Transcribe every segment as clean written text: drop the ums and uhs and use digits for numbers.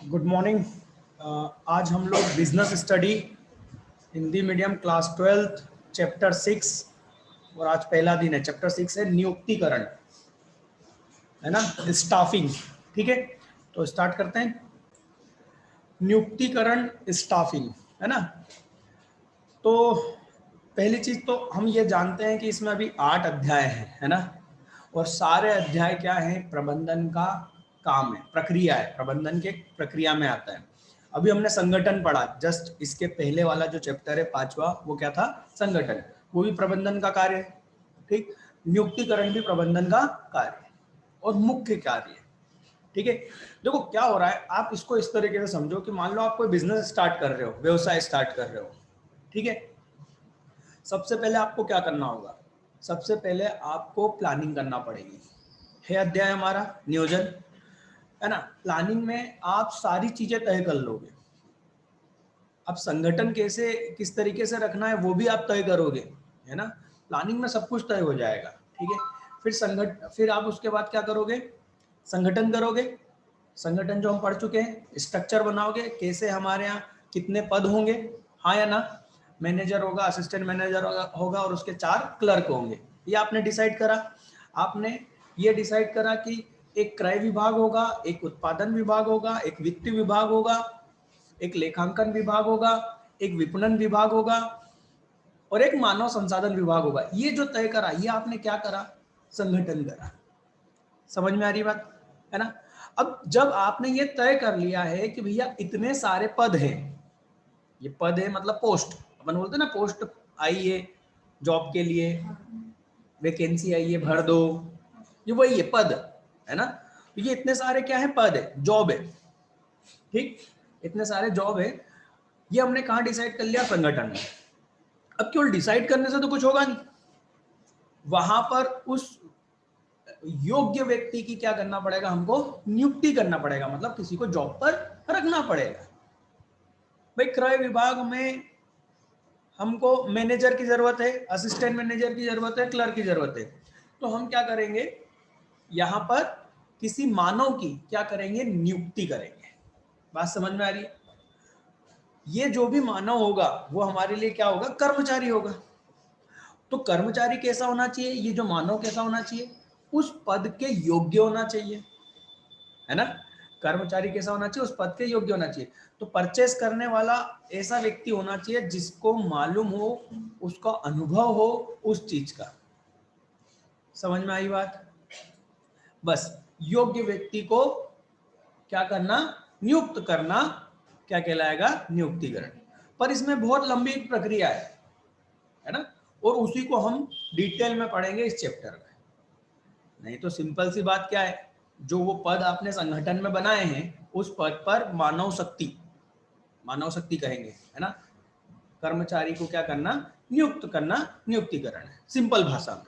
Good morning. आज हम लोग business study Hindi medium class 12th chapter 6 और आज पहला दिन है। चैप्टर 6 है नियुक्तिकरण, है ना, स्टाफिंग। ठीक है, तो स्टार्ट करते हैं। नियुक्तिकरण स्टाफिंग, है ना। तो पहली चीज तो हम ये जानते हैं कि इसमें अभी 8 अध्याय हैं, है ना। और सारे अध्याय क्या है, प्रबंधन का काम है, प्रक्रिया है, प्रबंधन के प्रक्रिया में आता है। अभी हमने संगठन पढ़ा, जस्ट इसके पहले वाला जो चैप्टर है 5वां, वो क्या था, संगठन। वो भी प्रबंधन का कार्य है। ठीक, नियुक्तिकरण भी प्रबंधन का कार्य है और मुख्य कार्य है। ठीक है, देखो क्या हो रहा है, आप इसको इस तरीके से समझो कि मान लो आप कोई बिजनेस स्टार्ट कर रहे हो, व्यवसाय स्टार्ट कर रहे हो। ठीक है, सबसे पहले आपको क्या करना होगा, सबसे पहले आपको प्लानिंग करना पड़ेगी। है अध्याय हमारा नियोजन, है ना। प्लानिंग में आप सारी चीजें तय कर लोगे। अब संगठन कैसे, किस तरीके से रखना है वो भी आप तय करोगे, है ना। प्लानिंग में सब कुछ तय हो जाएगा। ठीक है, फिर आप उसके बाद क्या करोगे, संगठन करोगे। संगठन जो हम पढ़ चुके हैं, स्ट्रक्चर बनाओगे, कैसे हमारे यहाँ कितने पद होंगे, हाँ या ना। मैनेजर होगा, असिस्टेंट मैनेजर होगा और उसके 4 क्लर्क होंगे। ये आपने डिसाइड करा। आपने ये डिसाइड करा कि एक क्रय विभाग होगा, एक उत्पादन विभाग होगा, एक वित्त विभाग होगा, एक लेखांकन विभाग होगा, एक विपणन विभाग होगा और एक मानव संसाधन विभाग होगा। ये जो तय करा, ये आपने क्या करा, संगठन करा। समझ में आ रही बात, है ना। अब जब आपने ये तय कर लिया है कि भैया इतने सारे पद हैं, ये पद है मतलब पोस्ट, अपन बोलते हैं ना, पोस्ट आई है जॉब के लिए, वैकेंसी आई है भर दो, ये वही है, पद, है ना। तो ये इतने सारे क्या है, पद है, जॉब है। ठीक, इतने सारे जॉब है, ये हमने कहाँ डिसाइड कर लिया, संगठन में। अब केवल डिसाइड करने से तो कुछ होगा नहीं, वहां पर उस योग्य व्यक्ति की क्या करना पड़ेगा, हमको नियुक्ति करना पड़ेगा, मतलब किसी को जॉब पर रखना पड़ेगा। भाई क्रय विभाग में हमको मैनेजर की जरूरत है, असिस्टेंट मैनेजर की जरूरत है, क्लर्क की जरूरत है। तो हम क्या करेंगे, यहां पर किसी मानव की क्या करेंगे, नियुक्ति करेंगे। बात समझ में आ रही है। ये जो भी मानव होगा वो हमारे लिए क्या होगा, कर्मचारी होगा। तो कर्मचारी कैसा होना चाहिए, ये जो मानव कैसा होना चाहिए, उस पद के योग्य होना चाहिए, है ना। कर्मचारी कैसा होना चाहिए, उस पद के योग्य होना चाहिए। तो परचेस करने वाला ऐसा व्यक्ति होना चाहिए जिसको मालूम हो, उसका अनुभव हो उस चीज का। समझ में आई बात। बस योग्य व्यक्ति को क्या करना, नियुक्त करना, क्या कहलाएगा, नियुक्तिकरण। पर इसमें बहुत लंबी प्रक्रिया है ना। और उसी को हम डिटेल में पढ़ेंगे इस चैप्टर में। नहीं तो सिंपल सी बात क्या है, जो वो पद आपने संगठन में बनाए हैं उस पद पर मानव शक्ति, मानव शक्ति कहेंगे, है ना। कर्मचारी को क्या करना, नियुक्त करना, नियुक्तिकरण है सिंपल भाषा में।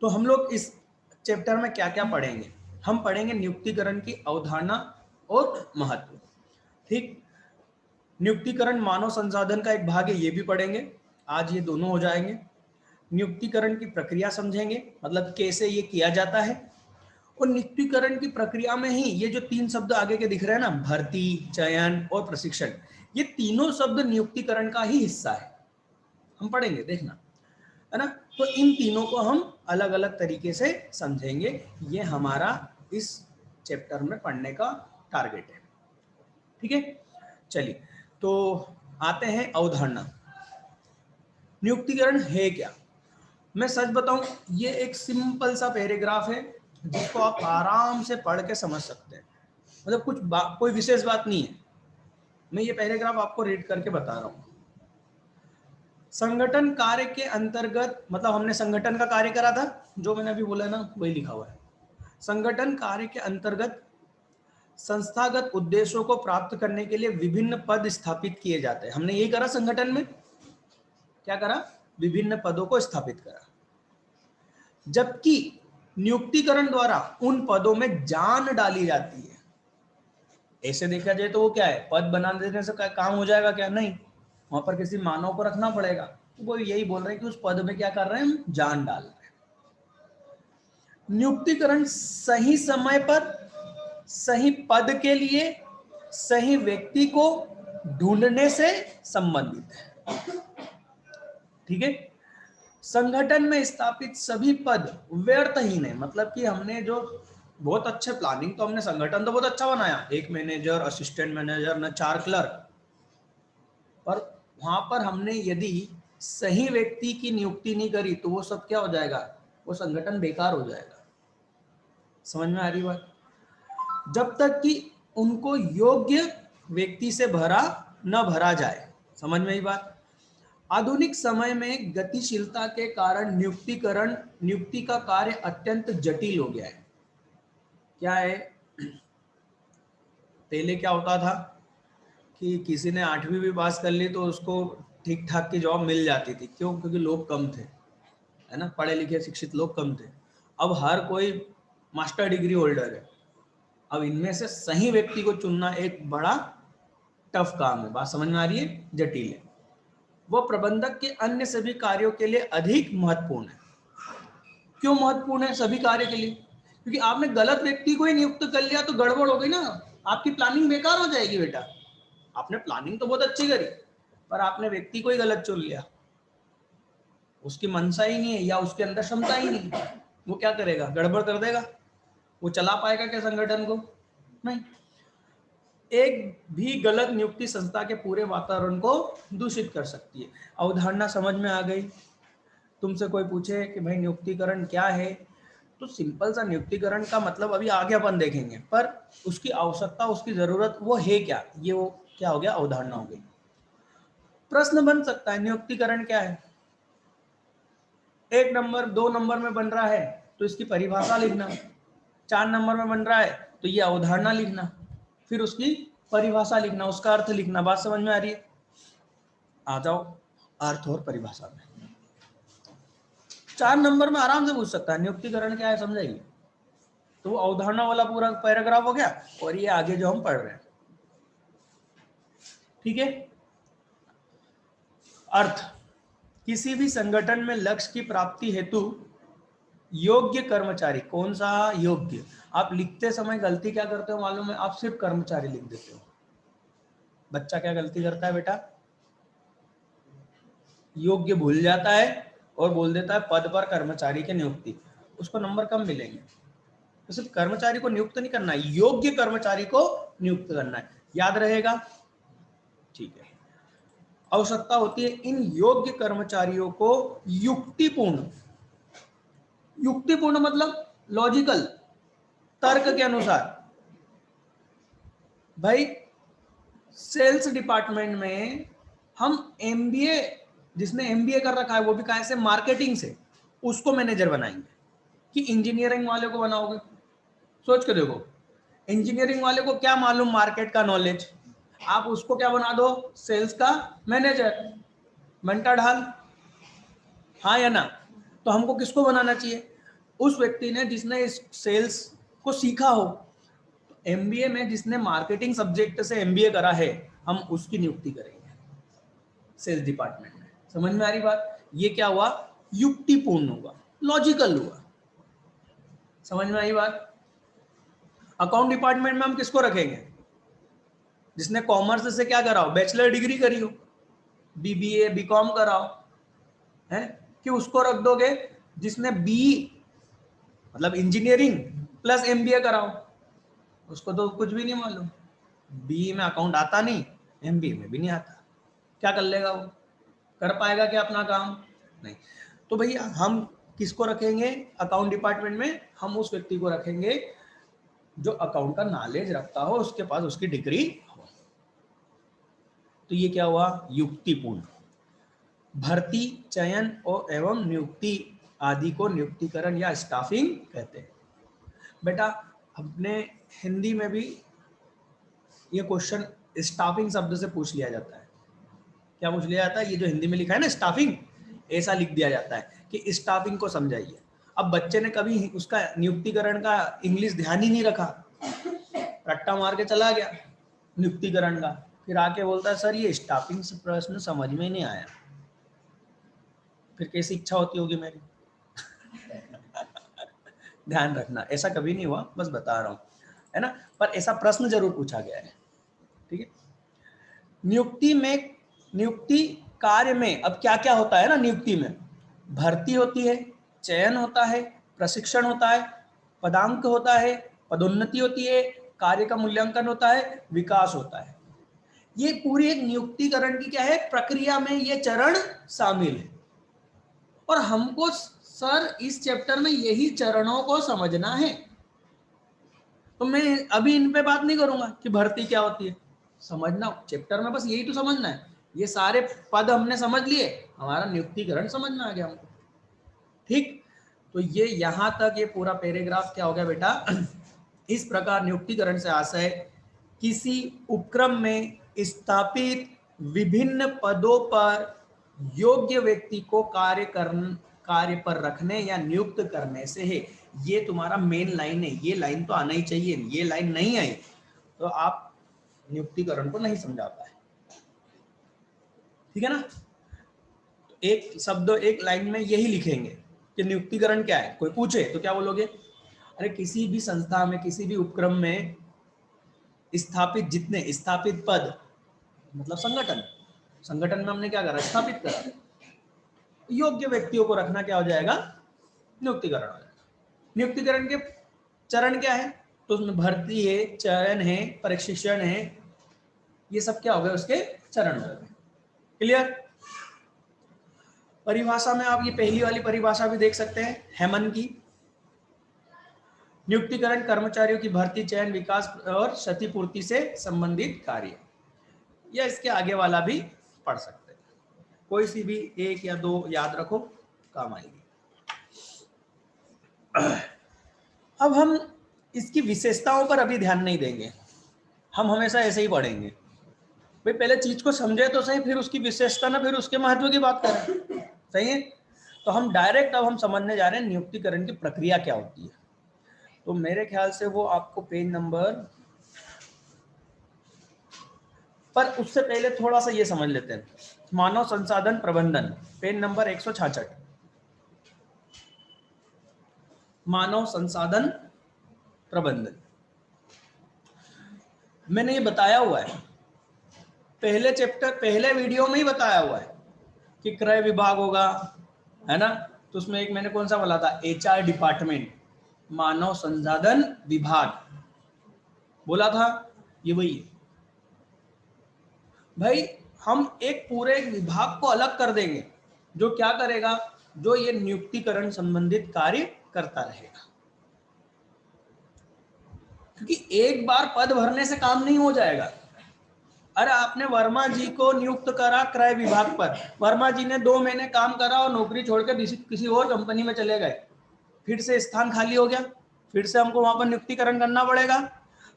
तो हम लोग इस चैप्टर में क्या क्या पढ़ेंगे, हम पढ़ेंगे नियुक्तिकरण की अवधारणा और महत्व। ठीक, नियुक्तिकरण मानव संसाधन का एक भाग है, ये भी पढ़ेंगे। आज ये दोनों हो जाएंगे। नियुक्तिकरण की प्रक्रिया समझेंगे, मतलब कैसे ये किया जाता है। और नियुक्तिकरण की प्रक्रिया में ही ये जो 3 शब्द आगे के दिख रहे हैं ना, भर्ती, चयन और प्रशिक्षण, ये तीनों शब्द नियुक्तिकरण का ही हिस्सा है। हम पढ़ेंगे, देखना, है ना। तो इन तीनों को हम अलग अलग तरीके से समझेंगे। ये हमारा इस चैप्टर में पढ़ने का टारगेट है। ठीक है, चलिए तो आते हैं अवधारणा। नियुक्तिकरण है क्या। मैं सच बताऊं, ये एक सिंपल सा पैराग्राफ है जिसको आप आराम से पढ़ के समझ सकते हैं। मतलब कोई विशेष बात नहीं है। मैं ये पैराग्राफ आपको रीड करके बता रहा हूं। संगठन कार्य के अंतर्गत, मतलब हमने संगठन का कार्य करा था, जो मैंने अभी बोला ना वही लिखा हुआ है। संगठन कार्य के अंतर्गत संस्थागत उद्देश्यों को प्राप्त करने के लिए विभिन्न पद स्थापित किए जाते हैं। हमने यही करा संगठन में, क्या करा, विभिन्न पदों को स्थापित करा। जबकि नियुक्तिकरण द्वारा उन पदों में जान डाली जाती है। ऐसे देखा जाए तो वो क्या है, पद बना देने से काम हो जाएगा क्या, नहीं, वहां पर किसी मानव को रखना पड़ेगा। तो वो यही बोल रहे हैं कि उस पद में क्या कर रहे हैं, हम जान डाल रहे हैं। नियुक्तिकरण सही समय पर सही पद के लिए सही व्यक्ति को ढूंढने से संबंधित है। ठीक है, संगठन में स्थापित सभी पद व्यर्थहीन है, मतलब कि हमने जो बहुत अच्छे प्लानिंग तो हमने संगठन तो बहुत अच्छा बनाया, एक मैनेजर, असिस्टेंट मैनेजर, न 4 क्लर्क, पर वहां पर हमने यदि सही व्यक्ति की नियुक्ति नहीं करी तो वो सब क्या हो जाएगा, वो संगठन बेकार हो जाएगा। समझ में आ रही बात? जब तक कि उनको योग्य व्यक्ति से भरा जाए। समझ में आई बात? आधुनिक समय में गतिशीलता के कारण नियुक्ति का कार्य अत्यंत जटिल हो गया है। क्या है, पहले क्या होता था कि किसी ने 8वीं भी पास कर ली तो उसको ठीक ठाक की जॉब मिल जाती थी। क्यों? क्योंकि लोग कम थे, है ना, पढ़े लिखे शिक्षित लोग कम थे। अब हर कोई मास्टर डिग्री होल्डर है। अब इनमें से सही व्यक्ति को चुनना एक बड़ा टफ काम है। बात समझ में आ रही है? जटिल है। वो प्रबंधक के अन्य सभी कार्यों के लिए अधिक महत्वपूर्ण है। क्यों महत्वपूर्ण है सभी कार्य के लिए? क्योंकि आपने गलत व्यक्ति को ही नियुक्त कर लिया तो गड़बड़ हो गई ना, आपकी प्लानिंग बेकार हो जाएगी बेटा। आपने प्लानिंग तो बहुत अच्छी करी, पर आपने व्यक्ति को ही गलत चुन लिया, उसकी मनसा ही नहीं है या उसके अंदर क्षमता ही नहीं है, वो क्या करेगा? गड़बड़ कर देगा। वो चला पाएगा क्या संगठन को? नहीं। एक भी गलत नियुक्ति संस्था के पूरे वातावरण को दूषित कर सकती है। अवधारणा समझ में आ गई? तुमसे कोई पूछे कि भाई नियुक्तिकरण क्या है, तो सिंपल सा नियुक्तिकरण का मतलब अभी आगे अपन देखेंगे, पर उसकी आवश्यकता, उसकी जरूरत वो है क्या, ये वो क्या हो गया, अवधारणा हो गई। प्रश्न बन सकता है नियुक्तिकरण क्या है? 1 नंबर 2 नंबर में बन रहा है तो इसकी परिभाषा लिखना, 4 नंबर में बन रहा है तो ये अवधारणा लिखना, फिर उसकी परिभाषा लिखना, उसका अर्थ लिखना। बात समझ में आ रही है? आ जाओ अर्थ और परिभाषा में। 4 नंबर में आराम से पूछ सकता है नियुक्तिकरण क्या है, समझाइए। तो वो अवधारणा वाला पूरा पैराग्राफ हो गया और ये आगे जो हम पढ़ रहे हैं। ठीक है। अर्थ, किसी भी संगठन में लक्ष्य की प्राप्ति हेतु योग्य कर्मचारी। कौन सा योग्य? आप लिखते समय गलती क्या करते हो मालूम है? आप सिर्फ कर्मचारी लिख देते हो। बच्चा क्या गलती करता है बेटा? योग्य भूल जाता है और बोल देता है पद पर कर्मचारी की नियुक्ति, उसको नंबर कम मिलेंगे। तो सिर्फ कर्मचारी को नियुक्त नहीं करना है, योग्य कर्मचारी को नियुक्त करना है। याद रहेगा? ठीक है। आवश्यकता होती है इन योग्य कर्मचारियों को युक्तिपूर्ण मतलब लॉजिकल, तर्क के अनुसार। भाई सेल्स डिपार्टमेंट में हम एमबीए, जिसने एमबीए कर रखा है वो भी कहाँ से? मार्केटिंग से, उसको मैनेजर बनाएंगे। कि इंजीनियरिंग वाले को बनाओगे? सोच के देखो, इंजीनियरिंग वाले को क्या मालूम मार्केट का नॉलेज, आप उसको क्या बना दो? सेल्स का मैनेजर। मंटा ढाल, हाँ या ना? तो हमको किसको बनाना चाहिए? उस व्यक्ति ने जिसने इस सेल्स को सीखा हो। एमबीए में जिसने मार्केटिंग सब्जेक्ट से एमबीए करा है, हम उसकी नियुक्ति करेंगे सेल्स डिपार्टमेंट में। समझ में आ रही बात? ये क्या हुआ? युक्तिपूर्ण हुआ, लॉजिकल हुआ। समझ में आई बात? अकाउंट डिपार्टमेंट में हम किसको रखेंगे? जिसने कॉमर्स से क्या करा हो? बैचलर डिग्री करी हो, बीबीए बीकॉम करा हो, है कि उसको रख दोगे जिसने बी मतलब इंजीनियरिंग प्लस एमबीए करा हो? उसको तो कुछ भी नहीं मालूम, बी में अकाउंट आता नहीं, एमबीए में भी नहीं आता। क्या कर लेगा वो? कर पाएगा क्या अपना काम? नहीं। तो भैया हम किसको रखेंगे अकाउंट डिपार्टमेंट में? हम उस व्यक्ति को रखेंगे जो अकाउंट का नॉलेज रखता हो, उसके पास उसकी डिग्री हो। तो ये क्या हुआ? युक्तिपूर्ण। भर्ती, चयन और एवं नियुक्ति आदि को नियुक्तिकरण या स्टाफिंग कहते हैं। बेटा अपने हिंदी में भी ये क्वेश्चन स्टाफिंग शब्द से पूछ लिया जाता है। क्या पूछ लिया जाता है? ये जो हिंदी में लिखा है ना स्टाफिंग, ऐसा लिख दिया जाता है कि स्टाफिंग को समझाइए। अब बच्चे ने कभी उसका नियुक्तिकरण का इंग्लिश ध्यान ही नहीं रखा, रट्टा मार के चला गया नियुक्तिकरण का, फिर आके बोलता है सर ये स्टाफिंग से प्रश्न समझ में नहीं आया। फिर कैसी इच्छा होती होगी मेरी? ध्यान रखना, ऐसा कभी नहीं हुआ, बस बता रहा हूँ, है ना। पर ऐसा प्रश्न जरूर पूछा गया है। ठीक है। नियुक्ति कार्य में अब क्या क्या होता है ना, नियुक्ति में भर्ती होती है, चयन होता है, प्रशिक्षण होता है, पदांक होता है, पदोन्नति होती है, कार्य का मूल्यांकन होता है, विकास होता है। ये पूरी एक नियुक्तिकरण की क्या है, प्रक्रिया में ये चरण शामिल है। और हमको सर इस चैप्टर में यही चरणों को समझना है। तो मैं अभी इन पे बात नहीं करूंगा कि भर्ती क्या होती है, समझना चैप्टर में बस यही तो समझना है। ये सारे पद हमने समझ लिए, हमारा नियुक्तिकरण समझ में आ गया हमको। ठीक, तो ये यहां तक ये पूरा पैराग्राफ क्या हो गया बेटा। इस प्रकार नियुक्तिकरण से आशय किसी उपक्रम में स्थापित विभिन्न पदों पर योग्य व्यक्ति को कार्य पर रखने या नियुक्त करने से है। ये तुम्हारा मेन लाइन है, ये लाइन तो आना ही चाहिए। ये लाइन नहीं आई तो आप नियुक्तिकरण को नहीं समझा पाए। ठीक है ना। एक शब्द एक लाइन में यही लिखेंगे कि नियुक्तिकरण क्या है। कोई पूछे तो क्या बोलोगे, अरे किसी भी संस्था में किसी भी उपक्रम में स्थापित जितने स्थापित पद मतलब संगठन में हमने क्या करा, स्थापित करा, योग्य व्यक्तियों को रखना क्या हो जाएगा, नियुक्तिकरण हो जाएगा। नियुक्तिकरण के चरण क्या है, तो उसमें भर्ती है, चयन है, प्रशिक्षण है, ये सब क्या हो गए, उसके चरण हो गए। क्लियर। परिभाषा में आप ये पहली वाली परिभाषा भी देख सकते हैं हेमन की। नियुक्तिकरण कर्मचारियों की भर्ती, चयन, विकास और क्षतिपूर्ति से संबंधित कार्य। या इसके आगे वाला भी पढ़ सकते हैं, कोई सी भी एक या दो याद रखो, काम आएगी। अब हम इसकी विशेषताओं पर अभी ध्यान नहीं देंगे, हम हमेशा ऐसे ही पढ़ेंगे। भाई पहले चीज को समझे तो सही, फिर उसकी विशेषता ना, फिर उसके महत्व की बात करें। सही है। तो हम डायरेक्ट अब हम समझने जा रहे हैं नियुक्तिकरण की प्रक्रिया क्या होती है। तो मेरे ख्याल से वो आपको पेज नंबर, पर उससे पहले थोड़ा सा ये समझ लेते हैं। मानव संसाधन प्रबंधन, पेज नंबर 166। मानव संसाधन प्रबंधन मैंने ये बताया हुआ है पहले चैप्टर, पहले वीडियो में ही बताया हुआ है कि क्रय विभाग होगा, है ना। तो उसमें एक मैंने कौन सा बोला था, एचआर डिपार्टमेंट, मानव संसाधन विभाग बोला था, ये वही है। भाई हम एक पूरे विभाग को अलग कर देंगे जो क्या करेगा, जो ये नियुक्तिकरण संबंधित कार्य करता रहेगा। क्योंकि एक बार पद भरने से काम नहीं हो जाएगा। अरे आपने वर्मा जी को नियुक्त करा क्रय विभाग पर, वर्मा जी ने 2 महीने काम करा और नौकरी छोड़कर किसी और कंपनी में चले गए, फिर से स्थान खाली हो गया, फिर से हमको वहां पर नियुक्तिकरण करना पड़ेगा।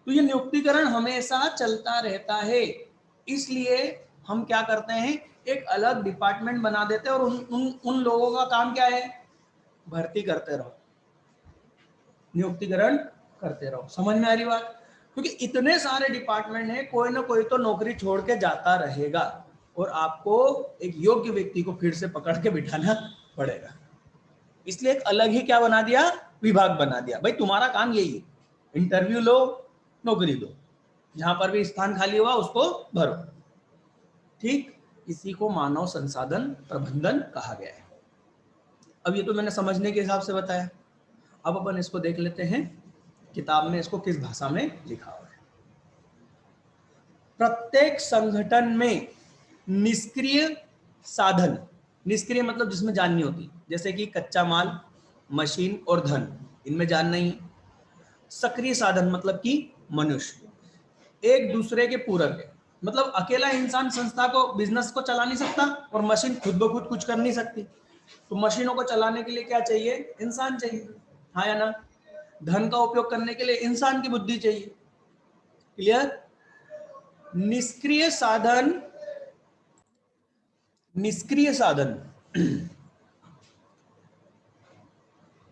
तो ये नियुक्तिकरण हमेशा चलता रहता है। इसलिए हम क्या करते हैं, एक अलग डिपार्टमेंट बना देते हैं और उन लोगों का काम क्या है, भर्ती करते रहो, नियुक्तिकरण करते रहो। समझ में आ रही बात। क्योंकि इतने सारे डिपार्टमेंट हैं, कोई ना कोई तो नौकरी छोड़ के जाता रहेगा और आपको एक योग्य व्यक्ति को फिर से पकड़ के बिठाना पड़ेगा। इसलिए एक अलग ही क्या बना दिया, विभाग बना दिया। भाई तुम्हारा काम यही है, इंटरव्यू लो, नौकरी दो, जहां पर भी स्थान खाली हुआ उसको भरो। ठीक, इसी को मानव संसाधन प्रबंधन कहा गया है। अब ये तो मैंने समझने के हिसाब से बताया। अब अपन इसको देख लेते हैं किताब में इसको किस भाषा में लिखा हुआ है। प्रत्येक संगठन में निष्क्रिय साधन, निष्क्रिय मतलब जिसमें जान नहीं होती, जैसे कि कच्चा माल, मशीन और धन, इनमें जान नहीं। सक्रिय साधन मतलब कि मनुष्य एक दूसरे के पूरक है। मतलब अकेला इंसान संस्था को, बिजनेस को चला नहीं सकता और मशीन खुद ब खुद कुछ कर नहीं सकती। तो मशीनों को चलाने के लिए क्या चाहिए, इंसान चाहिए, हाँ या ना। धन का उपयोग करने के लिए इंसान की बुद्धि चाहिए। क्लियर। निष्क्रिय साधन, निष्क्रिय साधन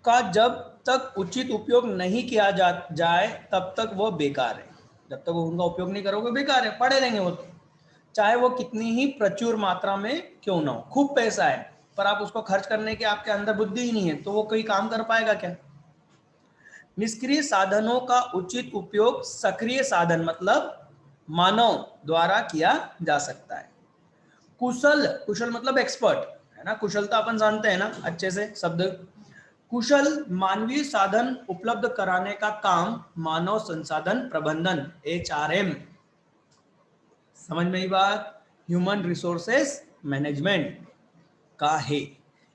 का जब तक उचित उपयोग नहीं किया जाए तब तक वो बेकार है। जब तक वो उनका उपयोग नहीं करोगे बेकार है, पड़े रहेंगे वो तो, चाहे वो कितनी ही प्रचुर मात्रा में क्यों ना हो। खूब पैसा है पर आप उसको खर्च करने की आपके अंदर बुद्धि ही नहीं है, तो वो कोई काम कर पाएगा क्या। निष्क्रिय साधनों का उचित उपयोग सक्रिय साधन मतलब मानव द्वारा किया जा सकता है। कुशल, कुशल मतलब एक्सपर्ट है ना, कुशलता अपन जानते हैं ना अच्छे से शब्द। कुशल मानवीय साधन उपलब्ध कराने का काम मानव संसाधन प्रबंधन, HRM, समझ में ही बात, ह्यूमन रिसोर्सेस मैनेजमेंट का है।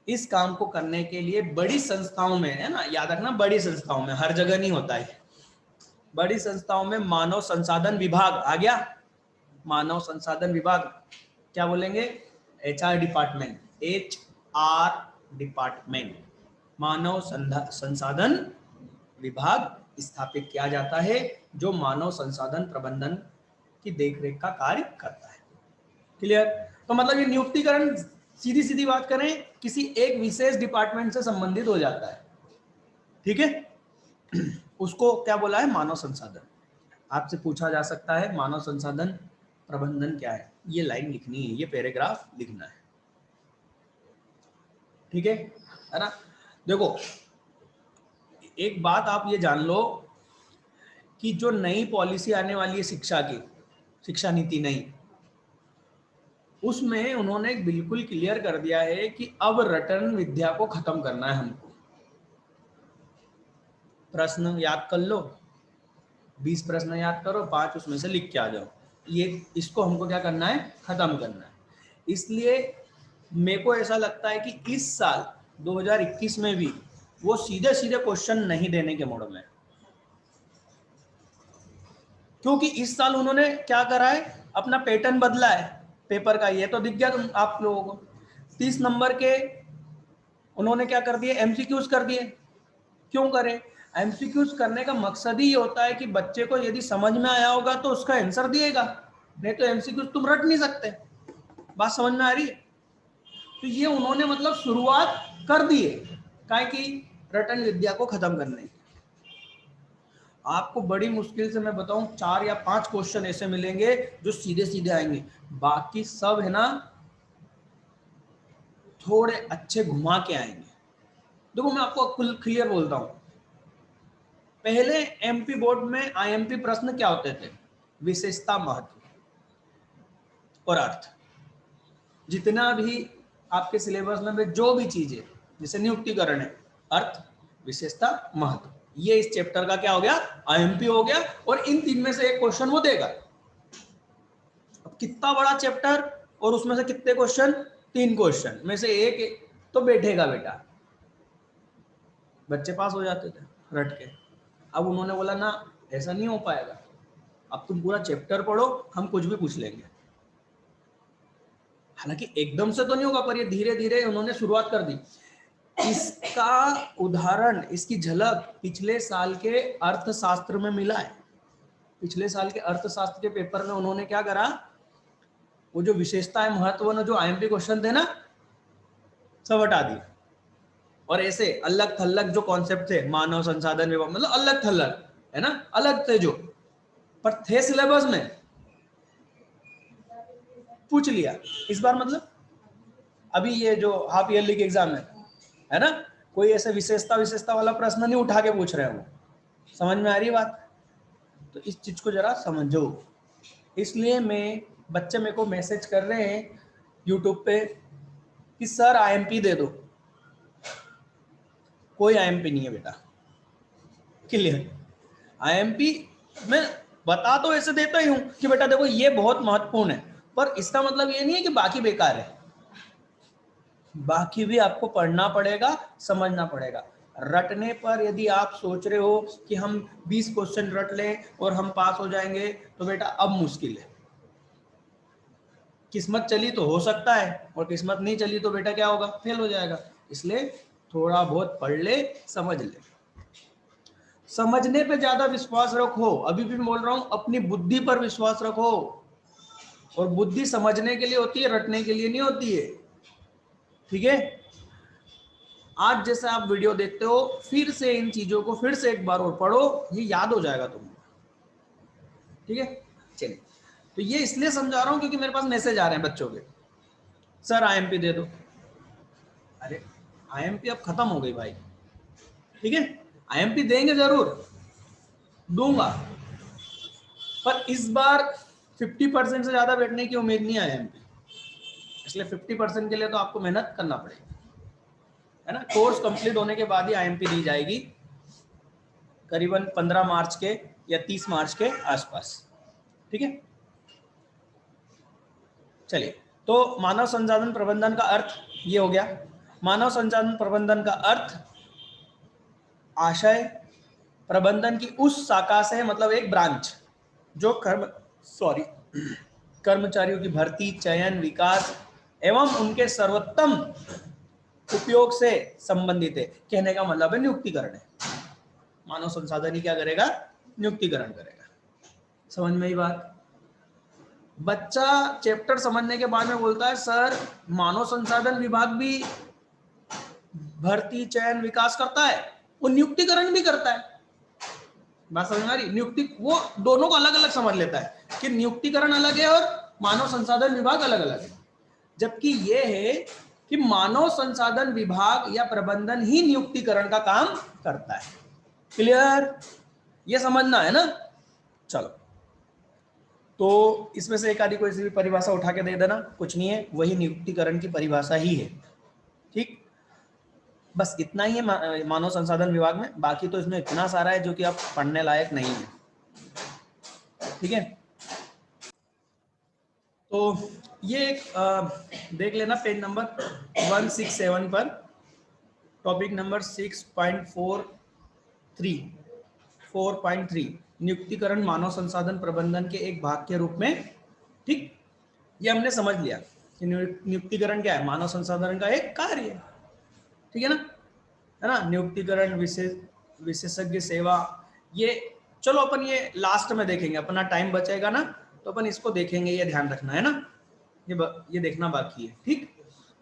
इस काम को करने के लिए बड़ी संस्थाओं में, है ना, याद रखना, बड़ी संस्थाओं में, हर जगह नहीं होता है, बड़ी संस्थाओं में मानव संसाधन विभाग आ गया, मानव संसाधन विभाग क्या बोलेंगे, HR डिपार्टमेंट, HR डिपार्टमेंट, मानव संसाधन विभाग स्थापित किया जाता है जो मानव संसाधन प्रबंधन की देखरेख का कार्य करता है। क्लियर? तो मतलब ये नियुक्तिकरण सीधी सीधी बात करें किसी एक विशेष डिपार्टमेंट से संबंधित हो जाता है, ठीक है। उसको क्या बोला है, मानव संसाधन। आपसे पूछा जा सकता है मानव संसाधन प्रबंधन क्या है, ये लाइन लिखनी है, ये पैराग्राफ लिखना है, ठीक है ना। देखो एक बात आप ये जान लो कि जो नई पॉलिसी आने वाली है शिक्षा की, शिक्षा नीति नई, उसमें उन्होंने बिल्कुल क्लियर कर दिया है कि अब रटन विद्या को खत्म करना है हमको। प्रश्न याद कर लो, 20 प्रश्न याद करो, 5 उसमें से लिख के आ जाओ, ये इसको हमको क्या करना है, खत्म करना है। इसलिए मेरे को ऐसा लगता है कि इस साल 2021 में भी वो सीधे सीधे क्वेश्चन नहीं देने के मोड में, क्योंकि इस साल उन्होंने क्या करा है, अपना पैटर्न बदला है पेपर का, ये तो दिख गया तुम आप लोगों को। 30 नंबर के उन्होंने क्या कर दिए, MCQs कर दिए। क्यों करें, MCQs करने का मकसद ही ये होता है कि बच्चे को यदि समझ में आया होगा तो उसका आंसर दिएगा, नहीं तो MCQs तुम रट नहीं सकते। बात समझ में आ रही है? तो ये उन्होंने मतलब शुरुआत कर दी है काहे की, रटन विद्या को खत्म करने की। आपको बड़ी मुश्किल से मैं बताऊं 4 या 5 क्वेश्चन ऐसे मिलेंगे जो सीधे सीधे आएंगे, बाकी सब है ना थोड़े अच्छे घुमा के आएंगे। देखो मैं आपको क्लियर बोलता हूं, पहले MP बोर्ड में IMP प्रश्न क्या होते थे, विशेषता, महत्व और अर्थ। जितना भी आपके सिलेबस में जो भी चीज है, जैसे नियुक्तिकरण है, अर्थ, विशेषता, महत्व, ये इस चैप्टर का क्या हो गया, IMP हो गया, और इन 3 में से एक क्वेश्चन वो देगा। अब कितना बड़ा चैप्टर और उसमें से कितने क्वेश्चन, 3 क्वेश्चन में से एक तो बैठेगा बेटा, बच्चे पास हो जाते थे रट के। अब उन्होंने बोला ना, ऐसा नहीं हो पाएगा, अब तुम पूरा चैप्टर पढ़ो, हम कुछ भी पूछ लेंगे। हालांकि एकदम से तो नहीं होगा, पर ये धीरे धीरे उन्होंने शुरुआत कर दी। इसका उदाहरण, इसकी झलक पिछले साल के अर्थशास्त्र में मिला है। पिछले साल के अर्थशास्त्र के पेपर में उन्होंने क्या करा, वो जो विशेषता है, महत्व, जो IMP क्वेश्चन थे ना, सब हटा दिए, और ऐसे अलग थलग जो कॉन्सेप्ट थे, मानव संसाधन विभाग, मतलब अलग थलग है ना, अलग थे जो, पर थे सिलेबस में, पूछ लिया इस बार। मतलब अभी ये जो हाफ ईयरली के एग्जाम है ना, कोई ऐसे विशेषता विशेषता वाला प्रश्न नहीं उठा के पूछ रहे हो। समझ में आ रही बात? तो इस चीज को जरा समझो। इसलिए मैं, बच्चे मेरे को मैसेज कर रहे हैं यूट्यूब पे कि सर IMP दे दो, कोई IMP नहीं है बेटा, क्लियर। IMP मैं बता तो ऐसे देता ही हूं कि बेटा देखो ये बहुत महत्वपूर्ण है, पर इसका मतलब ये नहीं है कि बाकी बेकार है, बाकी भी आपको पढ़ना पड़ेगा, समझना पड़ेगा। रटने पर यदि आप सोच रहे हो कि हम 20 क्वेश्चन रट लें और हम पास हो जाएंगे, तो बेटा अब मुश्किल है। किस्मत चली तो हो सकता है, और किस्मत नहीं चली तो बेटा क्या होगा, फेल हो जाएगा। इसलिए थोड़ा बहुत पढ़ ले, समझ ले, समझने पे ज्यादा विश्वास रखो। अभी भी बोल रहा हूं, अपनी बुद्धि पर विश्वास रखो, और बुद्धि समझने के लिए होती है, रटने के लिए नहीं होती है, ठीक है। आज जैसे आप वीडियो देखते हो, फिर से इन चीजों को फिर से एक बार और पढ़ो, ये याद हो जाएगा तुमको, ठीक है। चलिए, तो ये इसलिए समझा रहा हूं क्योंकि मेरे पास मैसेज आ रहे हैं बच्चों के, सर IMP दे दो। अरे IMP अब खत्म हो गई भाई, ठीक है। IMP देंगे, जरूर दूंगा, पर इस बार 50% से ज्यादा बैठने की उम्मीद नहीं है IMP, इसलिए 50% के लिए तो आपको मेहनत करना पड़ेगा, है ना। कोर्स कंप्लीट होने के बाद ही IMP दी जाएगी, करीबन 15 मार्च के या 30 मार्च के आसपास, ठीक है। चलिए, तो मानव संसाधन प्रबंधन का अर्थ ये हो गया। मानव संसाधन प्रबंधन का अर्थ आशय प्रबंधन की उस शाखा से, मतलब एक ब्रांच जो कर्मचारियों की भर्ती, चयन, विकास एवं उनके सर्वोत्तम उपयोग से संबंधित है। कहने का मतलब है नियुक्तिकरण है। मानव संसाधन ही क्या करेगा? नियुक्तिकरण करेगा। समझ में ही बात? बच्चा चैप्टर समझने के बाद में बोलता है सर मानव संसाधन विभाग भी भर्ती, चयन, विकास करता है, वो नियुक्तिकरण भी करता है। बात समझ में आ रही? नियुक्ति, वो दोनों को अलग अलग समझ लेता है कि नियुक्तिकरण अलग है और मानव संसाधन विभाग अलग अलग है, जबकि ये है कि मानव संसाधन विभाग या प्रबंधन ही नियुक्तिकरण का काम करता है। क्लियर? ये समझना है ना। चलो, तो इसमें से एक आदि कोई सी भी परिभाषा उठा के दे देना, कुछ नहीं है, वही नियुक्तिकरण की परिभाषा ही है। ठीक, बस इतना ही है मानव संसाधन विभाग में। बाकी तो इसमें इतना सारा है जो कि आप पढ़ने लायक नहीं है, ठीक है। तो ये एक देख लेना पेज नंबर 167 पर, टॉपिक नंबर 4.3 नियुक्तिकरण मानव संसाधन प्रबंधन के एक भाग के रूप में। ठीक, ये हमने समझ लिया कि नियुक्तिकरण क्या है, मानव संसाधन का एक कार्य है, ठीक है ना। नियुक्तिकरण, विशेषज्ञ सेवा, ये चलो अपन ये लास्ट में देखेंगे, अपना टाइम बचेगा ना तो अपन इसको देखेंगे, ये ध्यान रखना है ना, ये देखना बाकी है। ठीक,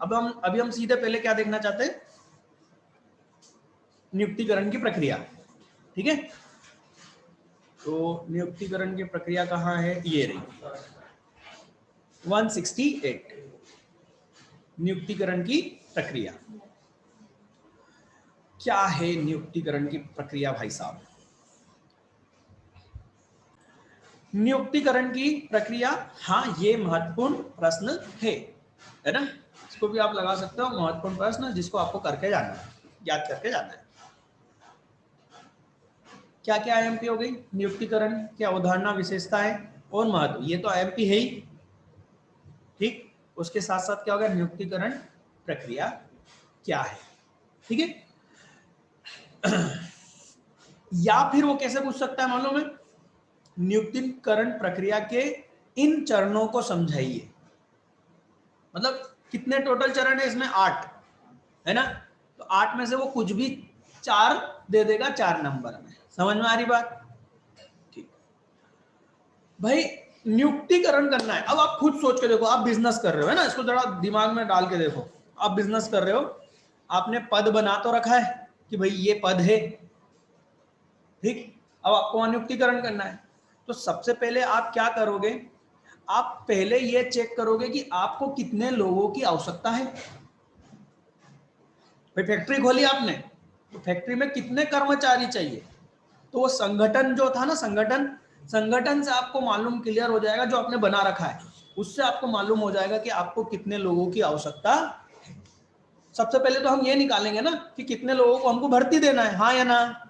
अभी हम सीधे पहले क्या देखना चाहते हैं, नियुक्तिकरण की प्रक्रिया, ठीक है। तो नियुक्तिकरण की प्रक्रिया कहाँ है, ये रही 168, नियुक्तिकरण की प्रक्रिया। क्या है नियुक्तिकरण की प्रक्रिया भाई साहब? नियुक्तिकरण की प्रक्रिया, हाँ ये महत्वपूर्ण प्रश्न है ना, इसको भी आप लगा सकते हो महत्वपूर्ण प्रश्न, जिसको आपको करके जाना है, याद करके जाना है। क्या क्या IMP हो गई? नियुक्तिकरण की अवधारणा, विशेषताएं और महत्व, ये तो IMP है ही। ठीक, उसके साथ साथ क्या होगा, नियुक्तिकरण प्रक्रिया क्या है, ठीक है। या फिर वो कैसे पूछ सकता है मालूम है, नियुक्तिकरण प्रक्रिया के इन चरणों को समझाइए। मतलब कितने टोटल चरण है इसमें? 8 है ना, तो 8 में से वो कुछ भी 4 दे देगा 4 नंबर में। समझ में आ रही बात? ठीक भाई, नियुक्तिकरण करना है। अब आप खुद सोच के देखो, आप बिजनेस कर रहे हो, है ना, इसको जरा दिमाग में डाल के देखो। आप बिजनेस कर रहे हो, आपने पद बना तो रखा है कि भाई ये पद है, ठीक। अब आपको नियुक्तिकरण करना है, तो सबसे पहले आप क्या करोगे, आप पहले ये चेक करोगे कि आपको कितने लोगों की आवश्यकता है। भाई फैक्ट्री खोली आपने, तो फैक्ट्री में कितने कर्मचारी चाहिए, तो वो संगठन जो था ना, संगठन से आपको मालूम क्लियर हो जाएगा, जो आपने बना रखा है उससे आपको मालूम हो जाएगा कि आपको कितने लोगों की आवश्यकता है। सबसे पहले तो हम ये निकालेंगे ना कि कितने लोगों को हमको भर्ती देना है, हाँ या ना।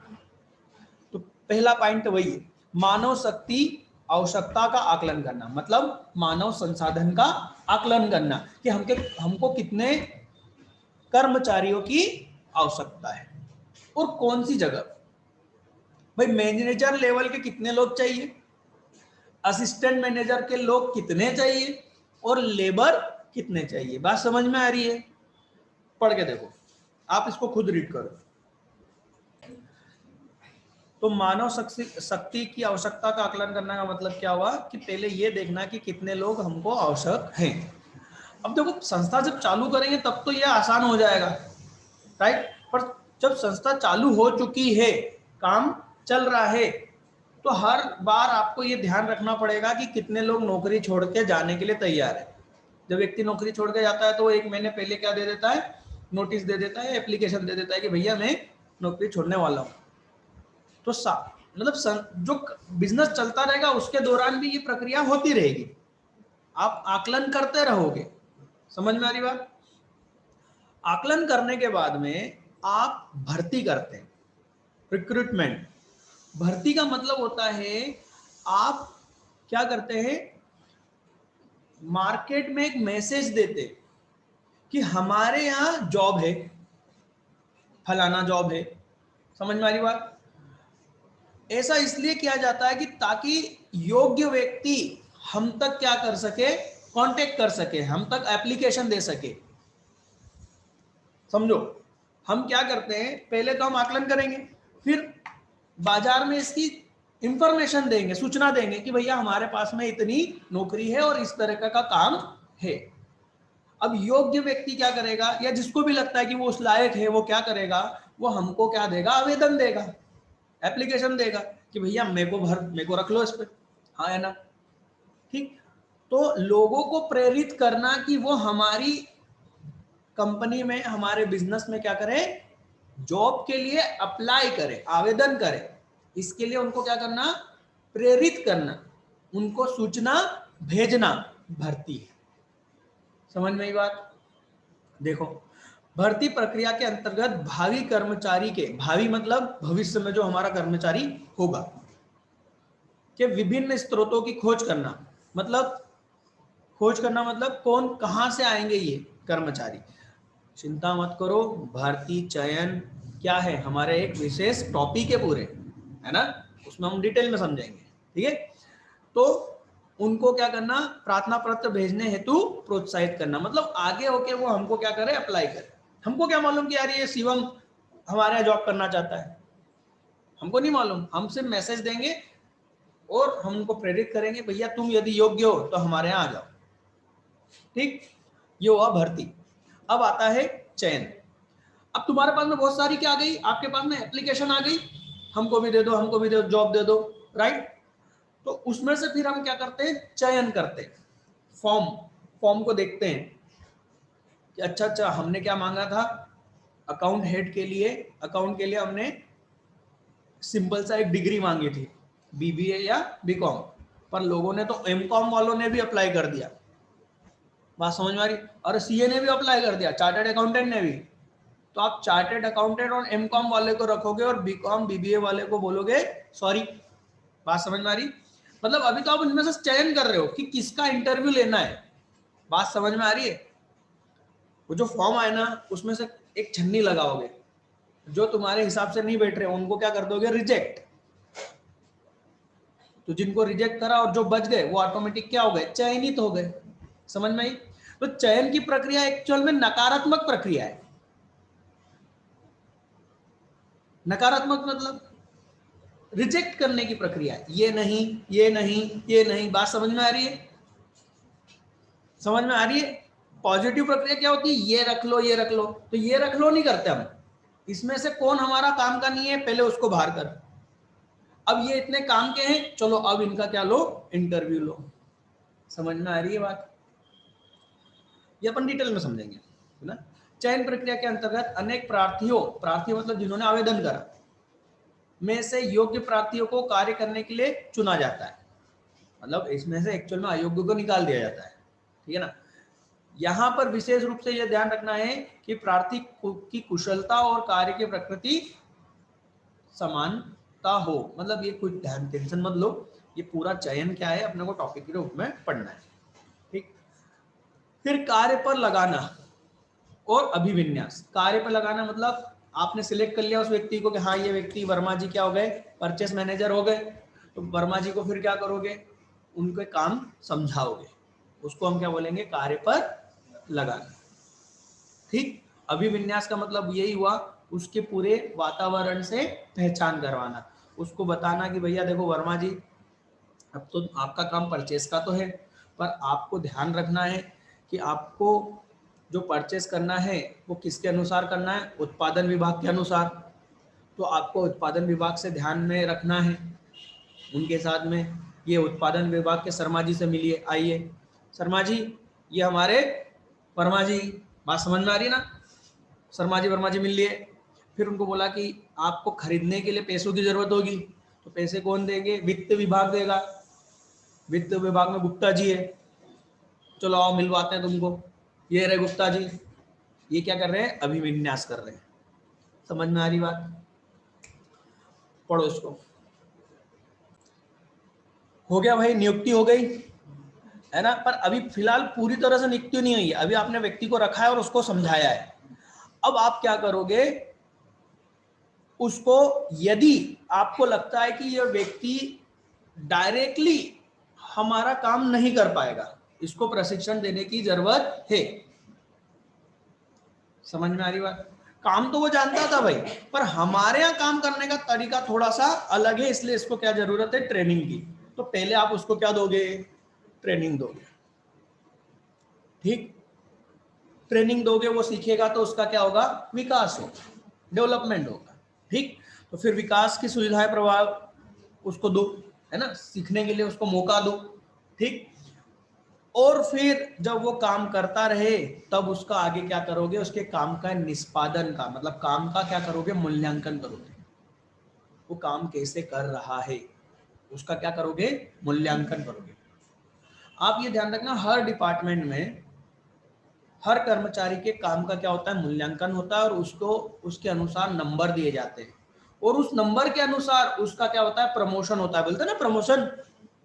तो पहला पॉइंट वही है, मानव शक्ति आवश्यकता का आकलन करना, मतलब मानव संसाधन का आकलन करना कि हमको कितने कर्मचारियों की आवश्यकता है और कौन सी जगह। भाई मैनेजर लेवल के कितने लोग चाहिए, असिस्टेंट मैनेजर के लोग कितने चाहिए और लेबर कितने चाहिए। बात समझ में आ रही है? पढ़ के देखो, आप इसको खुद रीड करो। तो मानव शक्ति की आवश्यकता का आकलन करने का मतलब क्या हुआ कि पहले ये देखना कि कितने लोग हमको आवश्यक हैं। अब देखो, संस्था जब चालू करेंगे तब तो ये आसान हो जाएगा, राइट। पर जब संस्था चालू हो चुकी है, काम चल रहा है, तो हर बार आपको ये ध्यान रखना पड़ेगा कि कितने लोग नौकरी छोड़ के जाने के लिए तैयार है। जब व्यक्ति नौकरी छोड़ के जाता है तो वो 1 महीने पहले क्या दे देता है, नोटिस दे देता है, एप्लीकेशन दे देता है कि भैया मैं नौकरी छोड़ने वाला हूँ। तो जो बिजनेस चलता रहेगा उसके दौरान भी ये प्रक्रिया होती रहेगी, आप आकलन करते रहोगे। समझ में आ रही बात? आकलन करने के बाद में आप भर्ती करते हैं, रिक्रूटमेंट। भर्ती का मतलब होता है आप क्या करते हैं, मार्केट में एक मैसेज देते कि हमारे यहाँ जॉब है, फलाना जॉब है। समझ में आ रही बात? ऐसा इसलिए किया जाता है कि ताकि योग्य व्यक्ति हम तक क्या कर सके, कांटेक्ट कर सके, हम तक एप्लीकेशन दे सके। समझो, हम क्या करते हैं, पहले तो हम आकलन करेंगे, फिर बाजार में इसकी इंफॉर्मेशन देंगे, सूचना देंगे कि भैया हमारे पास में इतनी नौकरी है और इस तरह का काम है। अब योग्य व्यक्ति क्या करेगा, या जिसको भी लगता है कि वो उस लायक है, वो क्या करेगा, वो हमको क्या देगा, आवेदन देगा, एप्लीकेशन देगा कि भैया मेरे को रख लो इस पे, हाँ है ना। ठीक, तो लोगों को प्रेरित करना कि वो हमारी कंपनी में, हमारे बिजनेस में क्या करे, जॉब के लिए अप्लाई करे, आवेदन करे, इसके लिए उनको क्या करना, प्रेरित करना, उनको सूचना भेजना, भर्ती है। समझ में आई बात? देखो, भर्ती प्रक्रिया के अंतर्गत भावी कर्मचारी के, भावी मतलब भविष्य में जो हमारा कर्मचारी होगा, के विभिन्न स्रोतों की खोज करना। मतलब खोज करना मतलब कौन कहां से आएंगे ये कर्मचारी। चिंता मत करो, भर्ती चयन क्या है, हमारे एक विशेष टॉपिक है पूरे, है ना, उसमें हम डिटेल में समझेंगे। ठीक है, तो उनको क्या करना, प्रार्थना पत्र भेजने हेतु प्रोत्साहित करना, मतलब आगे होके वो हमको क्या करे, अप्लाई करे। हमको क्या मालूम कि यार ये शिवम हमारे यहाँ जॉब करना चाहता है, हमको नहीं मालूम, हम सिर्फ मैसेज देंगे और हम उनको प्रेरित करेंगे, भैया तुम यदि योग्य हो तो हमारे यहाँ आ जाओ। ठीक, ये हुआ भर्ती। अब आता है चयन। अब तुम्हारे पास में बहुत सारी क्या आ गई, आपके पास में एप्लीकेशन आ गई, हमको भी दे दो, हमको भी दे दो, जॉब दे दो, राइट। तो उसमें से फिर हम क्या करते हैं, चयन करते हैं, फॉर्म फॉर्म को देखते हैं कि अच्छा हमने क्या मांगा था, अकाउंट हेड के लिए, अकाउंट के लिए हमने सिंपल सा एक डिग्री मांगी थी, बीबीए या बीकॉम, पर लोगों ने तो एमकॉम वालों ने भी अप्लाई कर दिया। बात समझ में आ रही? और सीए ने भी अप्लाई कर दिया, चार्टर्ड अकाउंटेंट ने भी। तो आप चार्टर्ड अकाउंटेंट और एमकॉम वाले को रखोगे और बीकॉम बीबीए वाले को बोलोगे सॉरी। बात समझ में आ रही? मतलब अभी तो आप उनमें से चयन कर रहे हो कि किसका इंटरव्यू लेना है। बात समझ में आ रही है? वो जो फॉर्म आए ना, उसमें से एक छन्नी लगाओगे, जो तुम्हारे हिसाब से नहीं बैठ रहे उनको क्या कर दोगे, रिजेक्ट। तो जिनको रिजेक्ट करा और जो बच गए वो ऑटोमेटिक क्या हो गए, चयनित हो गए। समझ में आई? तो चयन की प्रक्रिया एक्चुअल में नकारात्मक प्रक्रिया है। नकारात्मक मतलब रिजेक्ट करने की प्रक्रिया है, ये नहीं, ये नहीं, ये नहीं। बात समझ में आ रही है? समझ में आ रही है? पॉजिटिव प्रक्रिया क्या होती है, ये रख लो, ये रख लो। तो ये रख लो नहीं करते हम, इसमें से कौन हमारा काम का नहीं है, पहले उसको बाहर कर। अब ये इतने काम के हैं, चलो अब इनका क्या लो, इंटरव्यू लो। समझ में आ रही है बात? ये अपन डिटेल में समझेंगे, है ना। चयन प्रक्रिया के अंतर्गत अनेक प्रार्थियों, प्रार्थी मतलब जिन्होंने आवेदन करा, में से योग्य प्रार्थियों को कार्य करने के लिए चुना जाता है। मतलब इसमें से एक्चुअल में अयोग्य को निकाल दिया जाता है। ठीक है ना। यहाँ पर विशेष रूप से यह ध्यान रखना है कि प्रार्थी की कुशलता और कार्य की प्रकृति समानता हो। मतलब ये कुछ ध्यान टेंशन मत लो, ये पूरा चयन क्या है अपने को टॉपिक के रूप में पढ़ना है। ठीक, फिर कार्य पर लगाना और अभिविन्यास। कार्य पर लगाना मतलब आपने सिलेक्ट कर लिया उस व्यक्ति को कि हाँ ये व्यक्ति वर्मा जी क्या हो गए, परचेस मैनेजर हो गए। तो वर्मा जी को फिर क्या करोगे, उनके काम समझाओगे, उसको हम क्या बोलेंगे, कार्य पर लगाना। ठीक, अभिविन्यास का मतलब यही हुआ, उसके पूरे वातावरण से पहचान करवाना, उसको बताना कि भैया देखो वर्मा जी, अब तो आपका काम परचेस का तो है, पर आपको ध्यान रखना है कि आपको जो परचेस करना है वो किसके अनुसार करना है, उत्पादन विभाग के अनुसार। तो आपको उत्पादन विभाग से ध्यान में रखना है, उनके साथ में ये उत्पादन विभाग के शर्मा जी से मिलिए, आइए शर्मा जी, ये हमारे वर्मा जी। बात समझ में आ रही है ना? शर्मा जी वर्मा जी मिल लिए। फिर उनको बोला कि आपको खरीदने के लिए पैसों की जरूरत होगी, तो तो पैसे कौन देंगे? वित्त विभाग देगा। वित्त विभाग में गुप्ता जी है, चलो आओ मिलवाते हैं तुमको, ये रहे गुप्ता जी, ये क्या कर रहे हैं? अभिविन्यास कर रहे हैं। समझ में आ रही बात? पढ़ो इसको। हो गया भाई, नियुक्ति हो गई है ना। पर अभी फिलहाल पूरी तरह से नियुक्ति नहीं हुई है, अभी आपने व्यक्ति को रखा है और उसको समझाया है। अब आप क्या करोगे? उसको, यदि आपको लगता है कि यह व्यक्ति डायरेक्टली हमारा काम नहीं कर पाएगा, इसको प्रशिक्षण देने की जरूरत है। समझ में आ रही बात? काम तो वो जानता था भाई, पर हमारे यहाँ काम करने का तरीका थोड़ा सा अलग है, इसलिए इसको क्या जरूरत है? ट्रेनिंग की। तो पहले आप उसको क्या दोगे? ट्रेनिंग दोगे। ठीक, ट्रेनिंग दोगे, वो सीखेगा तो उसका क्या होगा? विकास होगा, डेवलपमेंट होगा। ठीक, तो फिर विकास की सुविधाएं प्रभाव उसको दो, है ना, सीखने के लिए उसको मौका दो। ठीक, और फिर जब वो काम करता रहे तब उसका आगे क्या करोगे? उसके काम का निष्पादन का मतलब काम का क्या करोगे? मूल्यांकन करोगे। वो काम कैसे कर रहा है उसका क्या करोगे? मूल्यांकन करोगे। आप ये ध्यान रखना, हर डिपार्टमेंट में हर कर्मचारी के काम का क्या होता है? मूल्यांकन होता है, और उसको उसके अनुसार नंबर दिए जाते हैं, और उस नंबर के अनुसार उसका क्या होता है? प्रमोशन होता है। बोलते हैं ना प्रमोशन,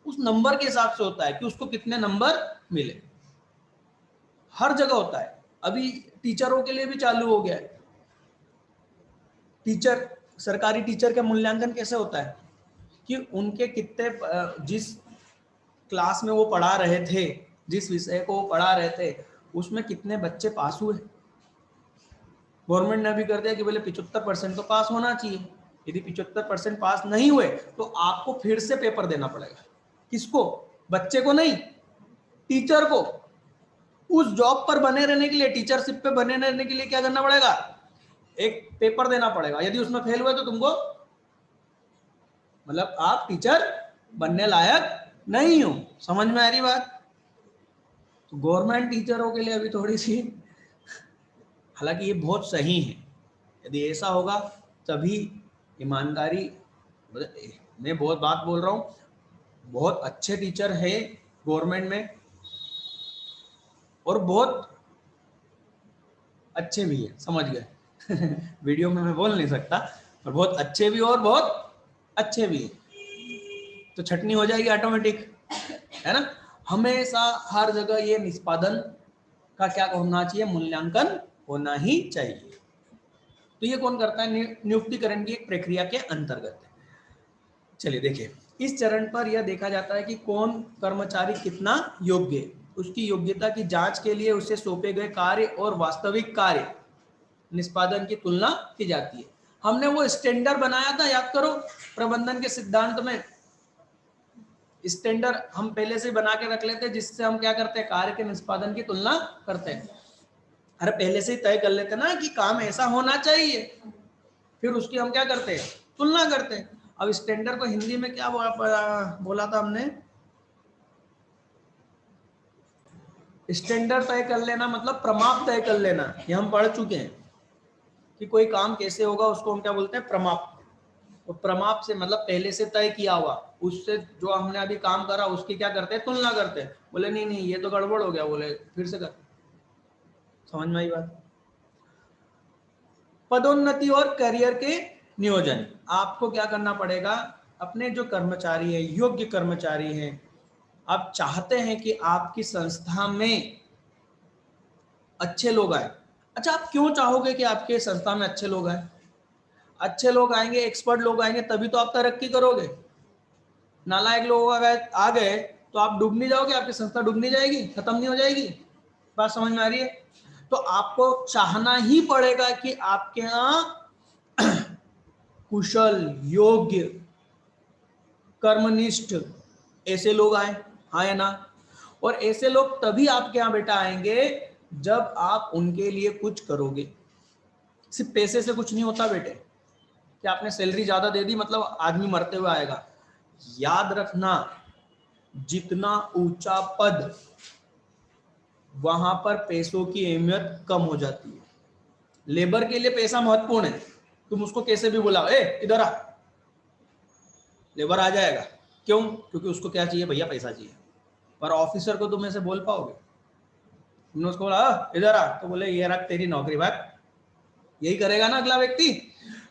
उस नंबर के हिसाब से होता है कि उसको कितने नंबर मिले। हर जगह होता है। अभी टीचरों के लिए भी चालू हो गया है। टीचर, सरकारी टीचर का मूल्यांकन कैसे होता है? कि उनके कितने, जिस क्लास में वो पढ़ा रहे थे, जिस विषय को वो पढ़ा रहे थे, उसमें कितने बच्चे पास हुए। गवर्नमेंट ने अभी कर दिया कि बोले 75% तो पास होना चाहिए। यदि 75% पास नहीं हुए तो आपको फिर से पेपर देना पड़ेगा। किसको? बच्चे को नहीं, टीचर को। उस जॉब पर बने रहने के लिए, टीचरशिप पे बने रहने के लिए क्या करना पड़ेगा? एक पेपर देना पड़ेगा। यदि उसमें फेल हुए तो तुमको, मतलब आप टीचर बनने लायक नहीं हो। समझ में आ रही बात? तो गवर्नमेंट टीचरों के लिए अभी थोड़ी सी, हालांकि ये बहुत सही है, यदि ऐसा होगा तभी ईमानदारी, मैं बहुत बात बोल रहा हूँ, बहुत अच्छे टीचर है गवर्नमेंट में, और बहुत अच्छे भी है, समझ गए? वीडियो में मैं बोल नहीं सकता, पर बहुत अच्छे भी और बहुत अच्छे भी है, तो छटनी हो जाएगी ऑटोमेटिक, है ना। हमेशा हर जगह ये निष्पादन का क्या होना चाहिए? मूल्यांकन होना ही चाहिए। तो ये कौन करता है? नियुक्तिकरण की एक प्रक्रिया के अंतर्गत। चलिए देखिए, इस चरण पर यह देखा जाता है कि कौन कर्मचारी कितना योग्य है। उसकी योग्यता की जांच के लिए उसे सौंपे गए कार्य और वास्तविक कार्य निष्पादन की तुलना की जाती है। हमने वो स्टैंडर्ड बनाया था, याद करो, प्रबंधन के सिद्धांत में स्टैंडर्ड हम पहले से बना के रख लेते हैं, जिससे हम क्या करते हैं? कार्य के निष्पादन की तुलना करते हैं। अरे पहले से ही तय कर लेते ना कि काम ऐसा होना चाहिए, फिर उसकी हम क्या करते हैं? तुलना करते हैं। अब स्टैंडर्ड को हिंदी में क्या बोला था हमने? स्टैंडर्ड तय कर लेना मतलब प्रमाप तय कर लेना, ये हम पढ़ चुके हैं कि कोई काम कैसे होगा उसको हम क्या बोलते हैं? प्रमाप। तो प्रमाप से मतलब पहले से तय किया हुआ, उससे जो हमने अभी काम करा उसकी क्या करते हैं? तुलना करते हैं। बोले नहीं नहीं ये तो गड़बड़ हो गया, बोले फिर से कर। समझ में आई बात? पदोन्नति और करियर के नियोजन, आपको क्या करना पड़ेगा? अपने जो कर्मचारी है, योग्य कर्मचारी हैं, आप चाहते हैं कि आपकी संस्था में अच्छे लोग आए। अच्छा, आप क्यों चाहोगे कि आपके संस्था में अच्छे लोग आए? अच्छे लोग आएंगे, एक्सपर्ट लोग आएंगे, तभी तो आप तरक्की करोगे। नालायक लोग अगर आ गए तो आप डूब नहीं जाओगे, आपकी संस्था डूब नहीं जाएगी, खत्म नहीं हो जाएगी। बात समझ में आ रही है? तो आपको चाहना ही पड़ेगा कि आपके यहाँ कुशल, योग्य, कर्मनिष्ठ ऐसे लोग आए, हाँ या ना? और ऐसे लोग तभी आपके यहाँ बेटा आएंगे जब आप उनके लिए कुछ करोगे। सिर्फ पैसे से कुछ नहीं होता बेटे, कि आपने सैलरी ज्यादा दे दी मतलब आदमी मरते हुए आएगा। याद रखना, जितना ऊंचा पद, वहां पर पैसों की अहमियत कम हो जाती है। लेबर के लिए पैसा महत्वपूर्ण है, तुम उसको कैसे भी बुलाओ, ए इधर आ, लेबर आ जाएगा। क्यों? क्योंकि उसको क्या चाहिए भैया, पैसा चाहिए। पर ऑफिसर को तुम ऐसे बोल पाओगे? तुमने उसको बोला इधर आ, तो बोले ये रख तेरी नौकरी भाग, यही करेगा ना अगला व्यक्ति।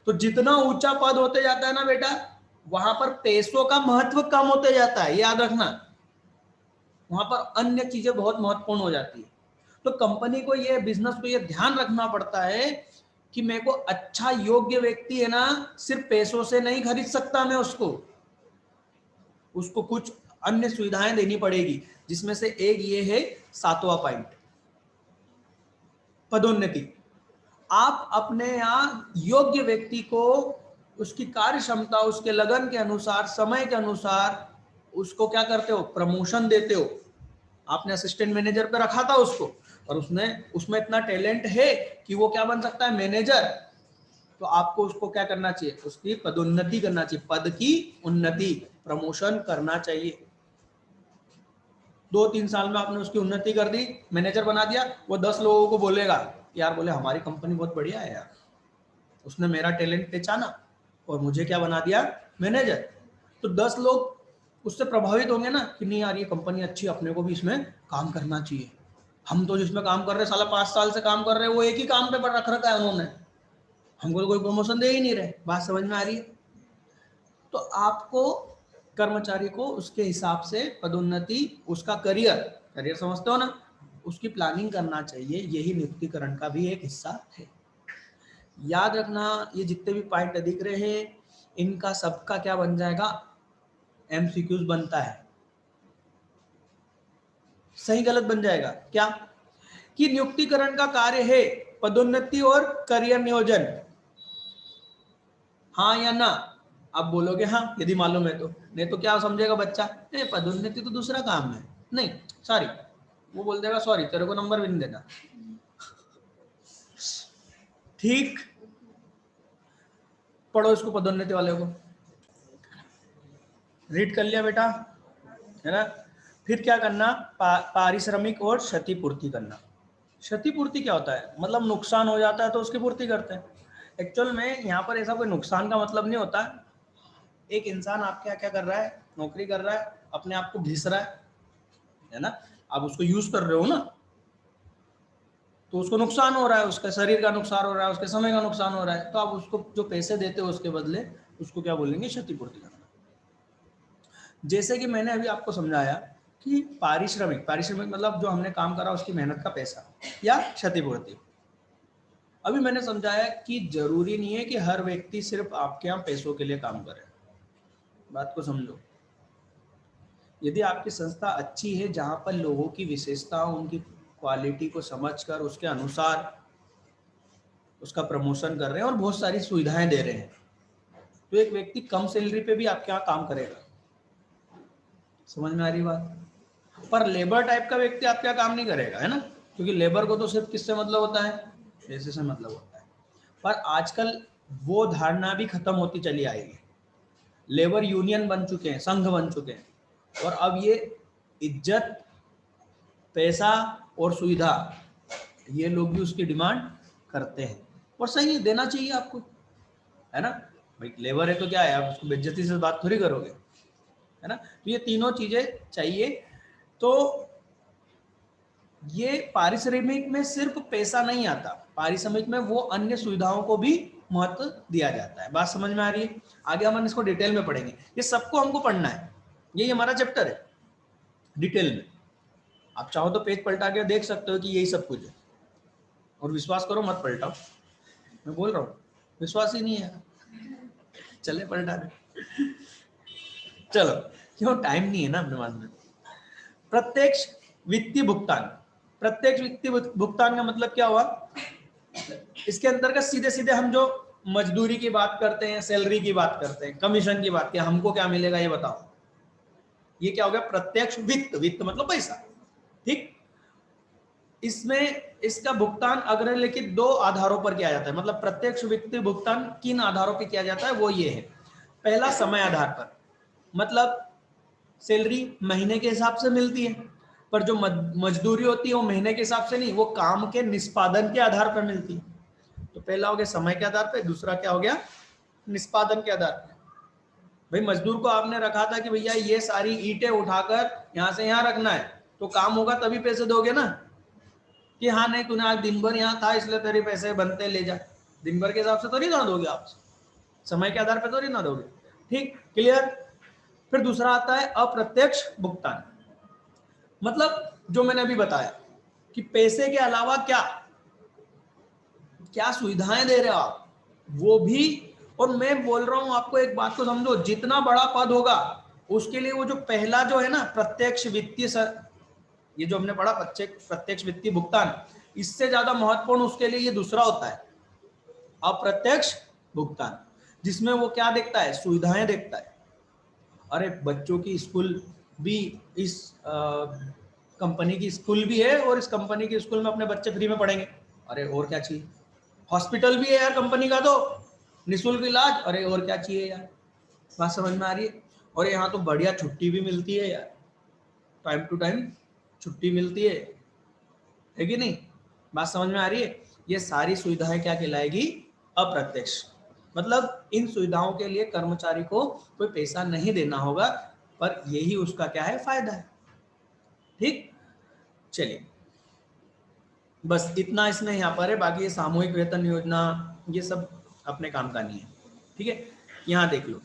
तो जितना ऊंचा पद होते जाता है ना बेटा, वहां पर पैसों का महत्व कम होते जाता है, याद रखना। वहां पर अन्य चीजें बहुत महत्वपूर्ण हो जाती है। तो कंपनी को ये, बिजनेस को ये ध्यान रखना पड़ता है कि मेरे को अच्छा योग्य व्यक्ति है ना, सिर्फ पैसों से नहीं खरीद सकता मैं उसको, उसको कुछ अन्य सुविधाएं देनी पड़ेगी, जिसमें से एक ये है 7वां पॉइंट, पदोन्नति। आप अपने यहाँ योग्य व्यक्ति को उसकी कार्य क्षमता, उसके लगन के अनुसार, समय के अनुसार उसको क्या करते हो, प्रमोशन देते हो। आपने असिस्टेंट मैनेजर पे रखा था उसको, और उसमें इतना टैलेंट है कि वो क्या बन सकता है, मैनेजर। तो आपको उसको क्या करना चाहिए, उसकी पदोन्नति करना चाहिए, पद की उन्नति, प्रमोशन करना चाहिए। 2-3 साल में आपने उसकी उन्नति कर दी, मैनेजर बना दिया, वो 10 लोगों को बोलेगा यार, बोले हमारी कंपनी बहुत बढ़िया है यार, उसने मेरा टैलेंट पहचाना और मुझे क्या बना दिया, मैनेजर। तो 10 लोग उससे प्रभावित होंगे ना कि नहीं यार ये कंपनी अच्छी, अपने को भी इसमें काम करना चाहिए। हम तो जिसमें काम कर रहे हैं साला 5 साल से काम कर रहे हैं, वो एक ही काम पे रख रखा है उन्होंने, हमको तो कोई प्रमोशन दे ही नहीं रहे। बात समझ में आ रही है? तो आपको कर्मचारी को उसके हिसाब से पदोन्नति, उसका करियर, करियर समझते हो ना, उसकी प्लानिंग करना चाहिए। यही नियुक्तिकरण का भी एक हिस्सा है। याद रखना, ये जितने भी पॉइंट दिख रहे हैं, इनका सबका क्या बन जाएगा, एमसीक्यूज बनता है। सही गलत बन जाएगा क्या, कि नियुक्तिकरण का कार्य है पदोन्नति और करियर नियोजन, हाँ या ना? आप बोलोगे हाँ यदि मालूम है तो, नहीं तो क्या समझेगा बच्चा, नहीं पदोन्नति तो दूसरा काम है, नहीं सॉरी, वो बोल देगा सॉरी तेरे को नंबर भी नहीं देना। ठीक, पढ़ो इसको, पदोन्नति वाले को रीड कर लिया बेटा, है ना? फिर क्या करना, पारिश्रमिक और क्षतिपूर्ति करना। क्षतिपूर्ति क्या होता है, मतलब नुकसान हो जाता है तो उसकी पूर्ति करते हैं। एक्चुअल में यहाँ पर ऐसा कोई नुकसान का मतलब नहीं होता। एक इंसान आपके यहाँ क्या कर रहा है, नौकरी कर रहा है, अपने आप को घिस रहा है ना, आप उसको यूज कर रहे हो ना, तो उसको नुकसान हो रहा है, उसके शरीर का नुकसान हो रहा है, उसके समय का नुकसान हो रहा है, तो आप उसको जो पैसे देते हो उसके बदले उसको क्या बोलेंगे, क्षतिपूर्ति करना। जैसे कि मैंने अभी आपको समझाया कि पारिश्रमिक, पारिश्रमिक मतलब जो हमने काम करा उसकी मेहनत का पैसा या क्षतिपूर्ति। अभी मैंने समझाया कि जरूरी नहीं है कि हर व्यक्ति सिर्फ आपके यहाँ पैसों के लिए काम करे। बात को समझो, यदि आपकी संस्था अच्छी है, जहां पर लोगों की विशेषताओं, उनकी क्वालिटी को समझकर उसके अनुसार उसका प्रमोशन कर रहे हैं और बहुत सारी सुविधाएं दे रहे हैं, तो एक व्यक्ति कम सैलरी पे भी आपके यहाँ काम करेगा। समझ में आ रही बात? पर लेबर टाइप का व्यक्ति आपके यहाँ काम नहीं करेगा, है ना, क्योंकि लेबर को तो सिर्फ किससे मतलब होता है, पैसे से मतलब होता है। पर आजकल वो धारणा भी खत्म होती चली आएगी। लेबर यूनियन बन चुके हैं, संघ बन चुके हैं, और अब ये इज्जत, पैसा और सुविधा, ये लोग भी उसकी डिमांड करते हैं, और सही है, देना चाहिए आपको, है ना भाई। लेबर है तो क्या है, आप उसको बेइज्जती से बात थोड़ी करोगे, है ना। तो ये तीनों चीजें चाहिए। तो ये पारिश्रमिक में सिर्फ पैसा नहीं आता, पारिश्रमिक में वो अन्य सुविधाओं को भी महत्व दिया जाता है। बात समझ में आ रही है? आगे हम इसको डिटेल में पढ़ेंगे, ये सबको हमको पढ़ना है, यही हमारा चैप्टर है डिटेल में। आप चाहो तो पेज पलटा के देख सकते हो कि यही सब कुछ है, और विश्वास करो मत पलटाओ, मैं बोल रहा हूँ, विश्वास ही नहीं है, चले पलटा दे। चलो, क्यों, टाइम नहीं है ना अपने पास में। प्रत्यक्ष वित्तीय भुगतान, प्रत्यक्ष वित्तीय भुगतान का मतलब क्या हुआ, इसके अंतर्गत सीधे सीधे हम जो मजदूरी की बात करते हैं, सैलरी की बात करते हैं, कमीशन की बात, क्या हमको क्या मिलेगा ये बताओ, ये क्या हो गया, प्रत्यक्ष वित्त। वित्त मतलब पैसा, ठीक। इसमें इसका भुगतान अग्रलिखित 2 आधारों पर किया जाता है, मतलब प्रत्यक्ष वित्तीय भुगतान किन आधारों पर किया जाता है, वो ये है। पहला, समय आधार पर, मतलब सैलरी महीने के हिसाब से मिलती है, पर जो मजदूरी होती है वो महीने के हिसाब से नहीं, वो काम के निष्पादन के आधार पर मिलती है। तो पहला हो गया समय के आधार पर, दूसरा क्या हो गया, निष्पादन के आधार पर। भाई मजदूर को आपने रखा था कि भैया ये सारी ईंटें उठाकर यहाँ से यहाँ रखना है, तो काम होगा तभी पैसे दोगे ना, कि हाँ नहीं तूने आज दिन भर यहाँ था इसलिए तेरे पैसे बनते ले जा, दिन भर के हिसाब से तो नहीं ना दोगे आप, समय के आधार पर तो नहीं ना दोगे। ठीक, क्लियर। फिर दूसरा आता है अप्रत्यक्ष भुगतान, मतलब जो मैंने अभी बताया कि पैसे के अलावा क्या क्या सुविधाएं दे रहे हो आप, वो भी। और मैं बोल रहा हूं आपको एक बात को समझो, जितना बड़ा पद होगा उसके लिए वो जो पहला जो है ना प्रत्यक्ष वित्तीय ये जो हमने पढ़ा प्रत्यक्ष वित्तीय भुगतान, इससे ज्यादा महत्वपूर्ण उसके लिए ये दूसरा होता है अप्रत्यक्ष भुगतान, जिसमें वो क्या देखता है, सुविधाएं देखता है। अरे बच्चों की स्कूल भी इस कंपनी की स्कूल भी है और इस कंपनी की स्कूल में अपने बच्चे फ्री में पढ़ेंगे, अरे और क्या चाहिए। हॉस्पिटल भी है यार कंपनी का, तो निःशुल्क इलाज, अरे और क्या चाहिए यार। बात समझ में आ रही है। और यहाँ तो बढ़िया छुट्टी भी मिलती है यार, टाइम टू टाइम छुट्टी मिलती है कि नहीं। बात समझ में आ रही है। ये सारी सुविधाएं क्या कहलाएगी, अप्रत्यक्ष। मतलब इन सुविधाओं के लिए कर्मचारी को कोई पैसा नहीं देना होगा, पर यही उसका क्या है, फायदा है। ठीक, चलिए बस इतना इसमें यहाँ पर है, बाकी ये सामूहिक वेतन योजना ये सब अपने काम का नहीं है। ठीक है, यहाँ देख लो।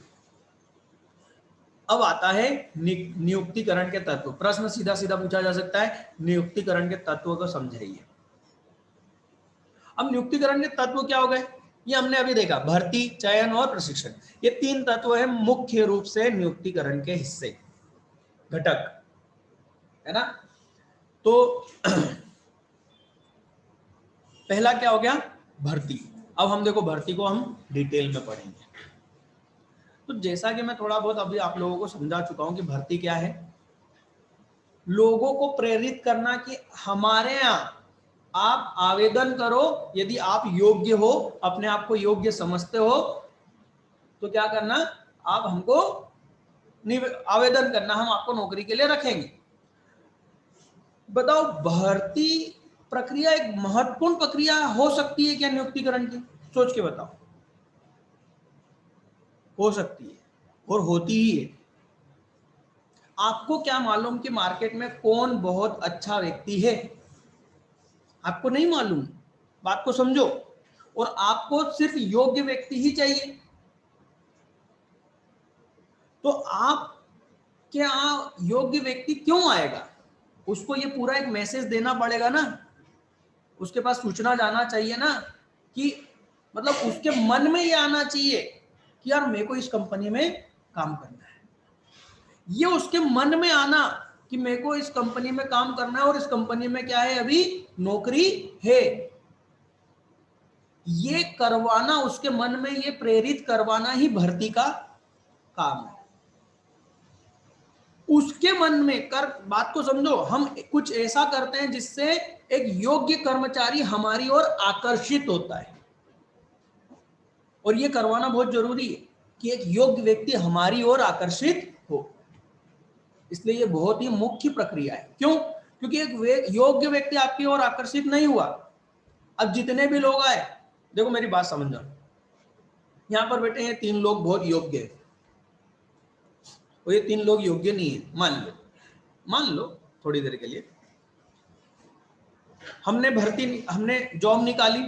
अब आता है नियुक्तिकरण के तत्व। प्रश्न सीधा सीधा पूछा जा सकता है, नियुक्तिकरण के तत्व को समझाइए। अब नियुक्तिकरण के तत्व क्या हो गए, ये हमने अभी देखा, भर्ती, चयन और प्रशिक्षण, ये तीन तत्व है मुख्य रूप से नियुक्तिकरण के हिस्से, घटक, है ना। तो पहला क्या हो गया, भर्ती। अब हम देखो भर्ती को हम डिटेल में पढ़ेंगे। तो जैसा कि मैं थोड़ा बहुत अभी आप लोगों को समझा चुका हूं कि भर्ती क्या है, लोगों को प्रेरित करना कि हमारे यहाँ आप आवेदन करो, यदि आप योग्य हो, अपने आप को योग्य समझते हो, तो क्या करना, आप हमको आवेदन करना, हम आपको नौकरी के लिए रखेंगे। बताओ भर्ती प्रक्रिया एक महत्वपूर्ण प्रक्रिया हो सकती है क्या नियुक्तिकरण की, सोच के बताओ। हो सकती है और होती ही है। आपको क्या मालूम कि मार्केट में कौन बहुत अच्छा व्यक्ति है, आपको नहीं मालूम, बात को समझो। और आपको सिर्फ योग्य व्यक्ति ही चाहिए, तो आप क्या योग्य व्यक्ति क्यों आएगा, उसको ये पूरा एक मैसेज देना पड़ेगा ना, उसके पास सूचना जाना चाहिए ना, कि मतलब उसके मन में ये आना चाहिए कि यार मेरे को इस कंपनी में काम करना है। ये उसके मन में आना कि मेरे को इस कंपनी में काम करना है और इस कंपनी में क्या है, अभी नौकरी है, ये करवाना, उसके मन में ये प्रेरित करवाना ही भर्ती का काम है। उसके मन में कर, बात को समझो, हम कुछ ऐसा करते हैं जिससे एक योग्य कर्मचारी हमारी ओर आकर्षित होता है, और ये करवाना बहुत जरूरी है कि एक योग्य व्यक्ति हमारी ओर आकर्षित हो। इसलिए ये बहुत ही मुख्य प्रक्रिया है। क्यों, क्योंकि एक योग्य व्यक्ति आपकी ओर आकर्षित नहीं हुआ, अब जितने भी लोग आए, देखो मेरी बात समझना, यहां पर बैठे हैं तीन लोग बहुत योग्य है, और ये तीन लोग योग्य नहीं है, मान लो थोड़ी देर के लिए, हमने जॉब निकाली,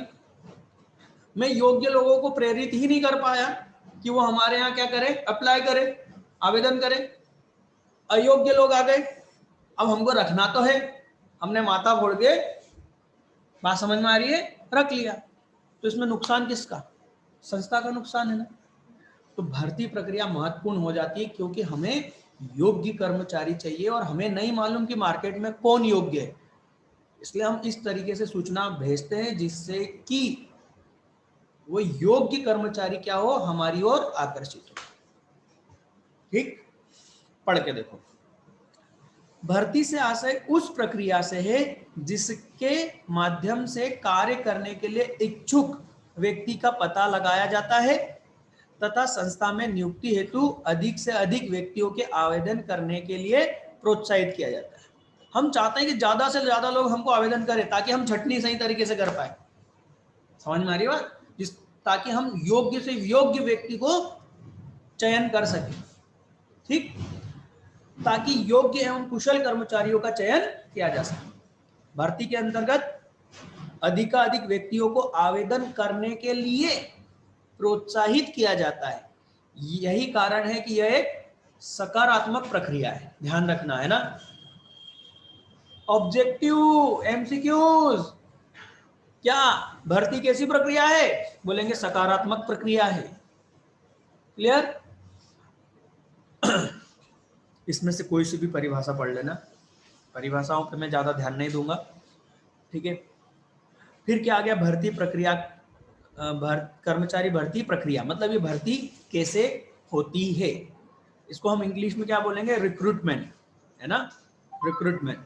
मैं योग्य लोगों को प्रेरित ही नहीं कर पाया कि वो हमारे यहाँ क्या करे, अप्लाई करे, आवेदन करे। अयोग्य लोग आ गए, अब हमको रखना तो है, हमने माथा फोड़ के, बात समझ में आ रही है, रख लिया, तो इसमें नुकसान किसका, संस्था का नुकसान है ना। तो भर्ती प्रक्रिया महत्वपूर्ण हो जाती है, क्योंकि हमें योग्य कर्मचारी चाहिए और हमें नहीं मालूम कि मार्केट में कौन योग्य है, इसलिए हम इस तरीके से सूचना भेजते हैं जिससे कि वो योग्य कर्मचारी क्या हो, हमारी ओर आकर्षित हो। ठीक, पढ़ के देखो। भर्ती से आशय उस प्रक्रिया से है जिसके माध्यम से कार्य करने के लिए इच्छुक व्यक्ति का पता लगाया जाता है तथा संस्था में नियुक्ति हेतु अधिक से अधिक व्यक्तियों के आवेदन करने के लिए प्रोत्साहित किया जाता है। हम चाहते हैं कि ज्यादा से ज्यादा लोग हमको आवेदन करें ताकि हम छटनी सही तरीके से कर पाए, समझ में आ रही बात, ताकि हम योग्य से योग्य व्यक्ति को चयन कर सकें। ठीक, ताकि योग्य एवं कुशल कर्मचारियों का चयन किया जा सके। भर्ती के अंतर्गत अधिकाधिक व्यक्तियों को आवेदन करने के लिए प्रोत्साहित किया जाता है। यही कारण है कि यह एक सकारात्मक प्रक्रिया है, ध्यान रखना है ना। ऑब्जेक्टिव एमसीक्यूज, क्या भर्ती कैसी प्रक्रिया है? बोलेंगे सकारात्मक प्रक्रिया है। क्लियर? इसमें से कोई सी भी परिभाषा पढ़ लेना, परिभाषाओं पे मैं ज्यादा ध्यान नहीं दूंगा, ठीक है। फिर क्या आ गया? भर्ती प्रक्रिया, कर्मचारी भर्ती प्रक्रिया, मतलब ये भर्ती कैसे होती है, इसको हम इंग्लिश में क्या बोलेंगे? रिक्रूटमेंट, है ना, रिक्रूटमेंट।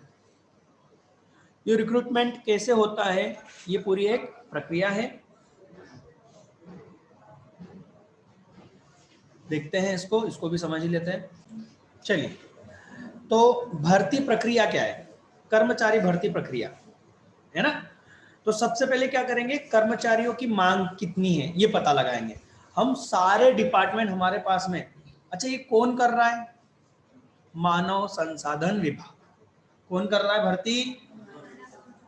ये रिक्रूटमेंट कैसे होता है, ये पूरी एक प्रक्रिया है। देखते हैं इसको भी समझ ही लेते हैं। चलिए, तो भर्ती प्रक्रिया क्या है? कर्मचारी भर्ती प्रक्रिया, है ना। तो सबसे पहले क्या करेंगे? कर्मचारियों की मांग कितनी है ये पता लगाएंगे। हम सारे डिपार्टमेंट हमारे पास में, अच्छा ये कौन कर रहा है? मानव संसाधन विभाग। कौन कर रहा है भर्ती?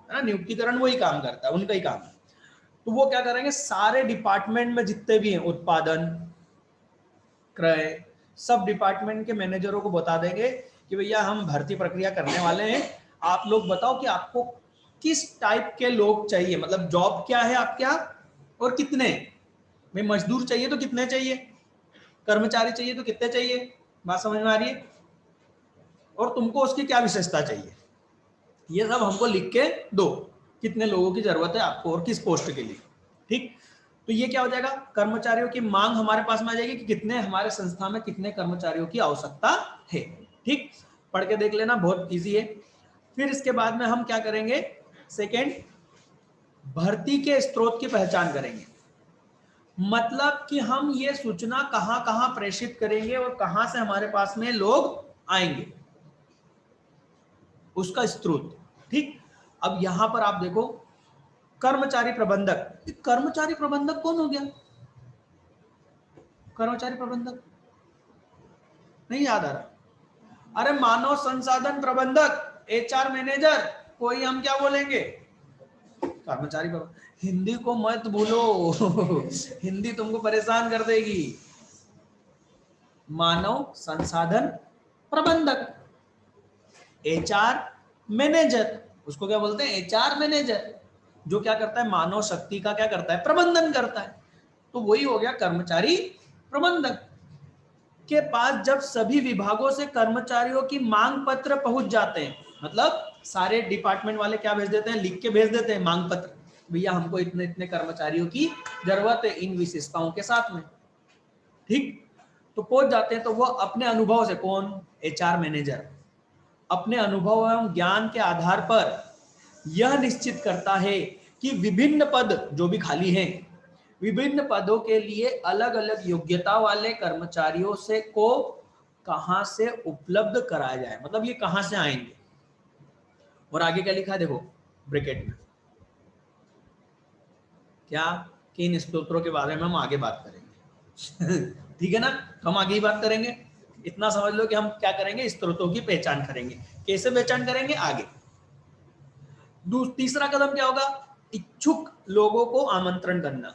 है ना, नियुक्तिकरण वही काम करता है, उनका ही काम है। तो वो क्या करेंगे? सारे डिपार्टमेंट में जितने भी हैं, उत्पादन, क्रय, सब डिपार्टमेंट के मैनेजरों को बता देंगे कि भैया हम भर्ती प्रक्रिया करने वाले हैं, आप लोग बताओ कि आपको किस टाइप के लोग चाहिए, मतलब जॉब क्या है आपके यहाँ और कितने। भाई मजदूर चाहिए तो कितने चाहिए, कर्मचारी चाहिए तो कितने चाहिए, बात समझ में आ रही है? और तुमको उसकी क्या विशेषता चाहिए, ये सब हमको लिख के दो, कितने लोगों की जरूरत है आपको और किस पोस्ट के लिए। ठीक, तो ये क्या हो जाएगा? कर्मचारियों की मांग हमारे पास में आ जाएगी कि कितने हमारे संस्था में कितने कर्मचारियों की आवश्यकता है। ठीक, पढ़ के देख लेना, बहुत इजी है। फिर इसके बाद में हम क्या करेंगे? सेकेंड, भर्ती के स्रोत की पहचान करेंगे। मतलब कि हम ये सूचना कहां कहां प्रेषित करेंगे और कहां से हमारे पास में लोग आएंगे, उसका स्रोत। ठीक, अब यहां पर आप देखो, कर्मचारी प्रबंधक। कर्मचारी प्रबंधक कौन हो गया? कर्मचारी प्रबंधक नहीं याद आ रहा? अरे मानव संसाधन प्रबंधक, एचआर मैनेजर, कोई हम क्या बोलेंगे? कर्मचारी प्रबंधक। हिंदी को मत भूलो हिंदी तुमको परेशान कर देगी। मानव संसाधन प्रबंधक, एचआर मैनेजर, उसको क्या बोलते हैं? एचआर मैनेजर, जो क्या करता है? मानव शक्ति का क्या करता है? प्रबंधन करता है। तो वही हो गया कर्मचारी प्रबंधक। के पास जब सभी विभागों से कर्मचारियों की मांग पत्र पहुंच जाते हैं, मतलब सारे डिपार्टमेंट वाले क्या भेज देते हैं? लिख के भेज देते हैं मांग पत्र, भैया हमको इतने इतने कर्मचारियों की जरूरत है इन विशेषताओं के साथ में। ठीक, तो पहुंच जाते हैं, तो वो अपने अनुभव से, कौन? एचआर मैनेजर, अपने अनुभव एवं ज्ञान के आधार पर यह निश्चित करता है कि विभिन्न पद जो भी खाली हैं, विभिन्न पदों के लिए अलग अलग योग्यता वाले कर्मचारियों से को कहां से उपलब्ध कराया जाए, मतलब ये कहां से आएंगे। और आगे क्या लिखा है देखो ब्रैकेट में, क्या कि इन स्तोत्रों के बारे में हम आगे बात करेंगे ठीक है ना, तो हम आगे ही बात करेंगे। इतना समझ लो कि हम क्या करेंगे? स्त्रोतों की पहचान करेंगे। कैसे पहचान करेंगे? आगे। तीसरा कदम क्या होगा? इच्छुक लोगों को आमंत्रण करना।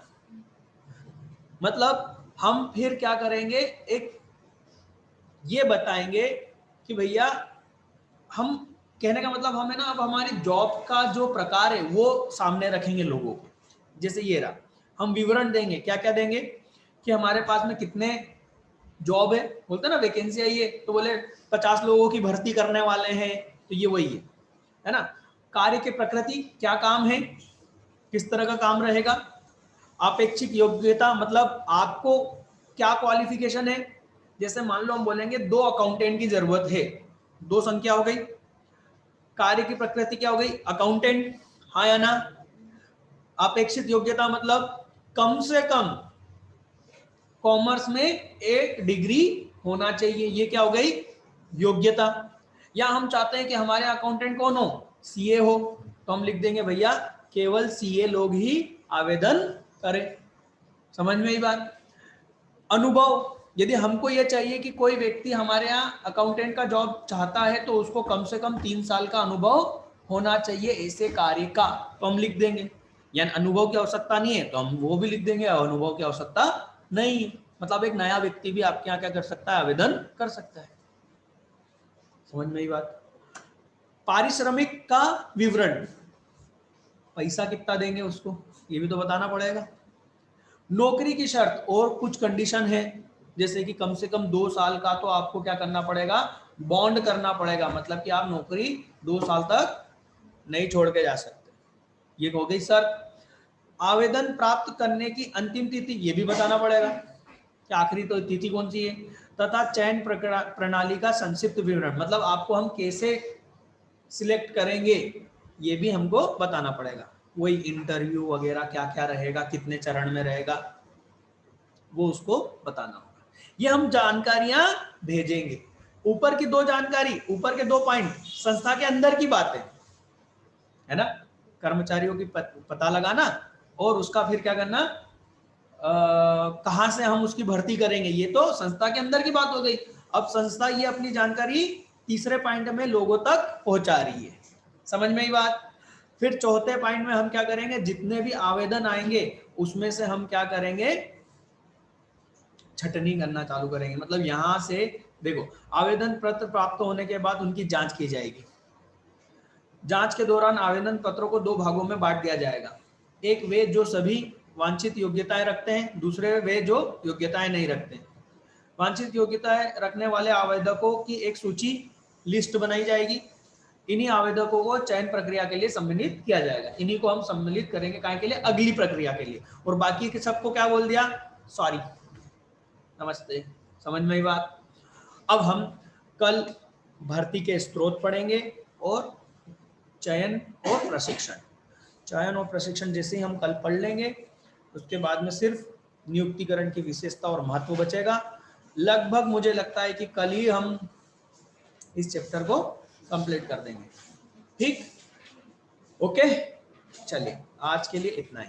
मतलब हम फिर क्या करेंगे? एक ये बताएंगे कि भैया हम, कहने का मतलब हमें ना, अब हमारी जॉब का जो प्रकार है वो सामने रखेंगे लोगों को। जैसे ये रहा, हम विवरण देंगे, क्या क्या देंगे कि हमारे पास में कितने जॉब है, बोलते हैं ना वैकेंसी आई है, तो बोले 50 लोगों की भर्ती करने वाले हैं, तो ये वही है ना। कार्य की प्रकृति, क्या काम है, किस तरह का काम रहेगा। अपेक्षित योग्यता, मतलब आपको क्या क्वालिफिकेशन है। जैसे मान लो हम बोलेंगे 2 अकाउंटेंट की जरूरत है, 2 संख्या हो गई। कार्य की प्रकृति क्या हो गई? अकाउंटेंट, हाँ या ना। अपेक्षित योग्यता मतलब कम से कम कॉमर्स में 1 डिग्री होना चाहिए, ये क्या हो गई? योग्यता। या हम चाहते हैं कि हमारे अकाउंटेंट कौन हो? सीए हो, तो हम लिख देंगे भैया केवल सीए लोग ही आवेदन करें। समझ में ही बात? अनुभव, यदि हमको ये चाहिए कि कोई व्यक्ति हमारे यहाँ अकाउंटेंट का जॉब चाहता है तो उसको कम से कम 3 साल का अनुभव होना चाहिए ऐसे कार्य का, तो हम लिख देंगे। यानी अनुभव की आवश्यकता नहीं है तो हम वो भी लिख देंगे, अनुभव की आवश्यकता नहीं, मतलब एक नया व्यक्ति भी आपके यहाँ क्या कर सकता है, आवेदन कर सकता है। समझ में ये बात। पारिश्रमिक का विवरण, पैसा कितना देंगे उसको ये भी तो बताना पड़ेगा। नौकरी की शर्त और कुछ कंडीशन है, जैसे कि कम से कम 2 साल का तो आपको क्या करना पड़ेगा, बॉन्ड करना पड़ेगा, मतलब कि आप नौकरी 2 साल तक नहीं छोड़ के जा सकते, ये हो गई शर्त। आवेदन प्राप्त करने की अंतिम तिथि ये भी बताना पड़ेगा कि आखिरी तो तिथि कौन सी है, तथा चयन प्रणाली का संक्षिप्त विवरण, मतलब आपको हम कैसे सिलेक्ट करेंगे ये भी हमको बताना पड़ेगा। वही इंटरव्यू वगैरह क्या क्या रहेगा, कितने चरण में रहेगा, वो उसको बताना होगा। ये हम जानकारियां भेजेंगे। ऊपर की 2 जानकारी, ऊपर के 2 पॉइंट संस्था के अंदर की बात है ना, कर्मचारियों की पता लगाना और उसका फिर क्या करना, कहां से हम उसकी भर्ती करेंगे, ये तो संस्था के अंदर की बात हो गई। अब संस्था ये अपनी जानकारी तीसरे पॉइंट में लोगों तक पहुंचा रही है, समझ में ही बात। फिर चौथे पॉइंट में हम क्या करेंगे, जितने भी आवेदन आएंगे उसमें से हम क्या करेंगे, छटनी करना चालू करेंगे। मतलब यहां से देखो, आवेदन पत्र प्राप्त होने के बाद उनकी जांच की जाएगी। जांच के दौरान आवेदन पत्रों को 2 भागों में बांट दिया जाएगा। एक वे जो सभी वांछित योग्यताएं रखते हैं, दूसरे वे जो योग्यताएं नहीं रखते हैं। वांछित योग्यताएं रखने वाले आवेदकों की एक सूची लिस्ट बनाई जाएगी। इन्हीं आवेदकों को चयन प्रक्रिया के लिए सम्मिलित किया जाएगा। इन्हीं को हम सम्मिलित करेंगे काय के लिए, अगली प्रक्रिया के लिए। और बाकी के सबको क्या बोल दिया, सॉरी, नमस्ते, समझ में ही बात। अब हम कल भर्ती के स्रोत पढ़ेंगे और चयन और प्रशिक्षण। चयन और प्रशिक्षण जैसे ही हम कल पढ़ लेंगे उसके बाद में सिर्फ नियुक्तिकरण की विशेषता और महत्व बचेगा। लगभग मुझे लगता है कि कल ही हम इस चैप्टर को कंप्लीट कर देंगे। ठीक, ओके, चलिए आज के लिए इतना ही।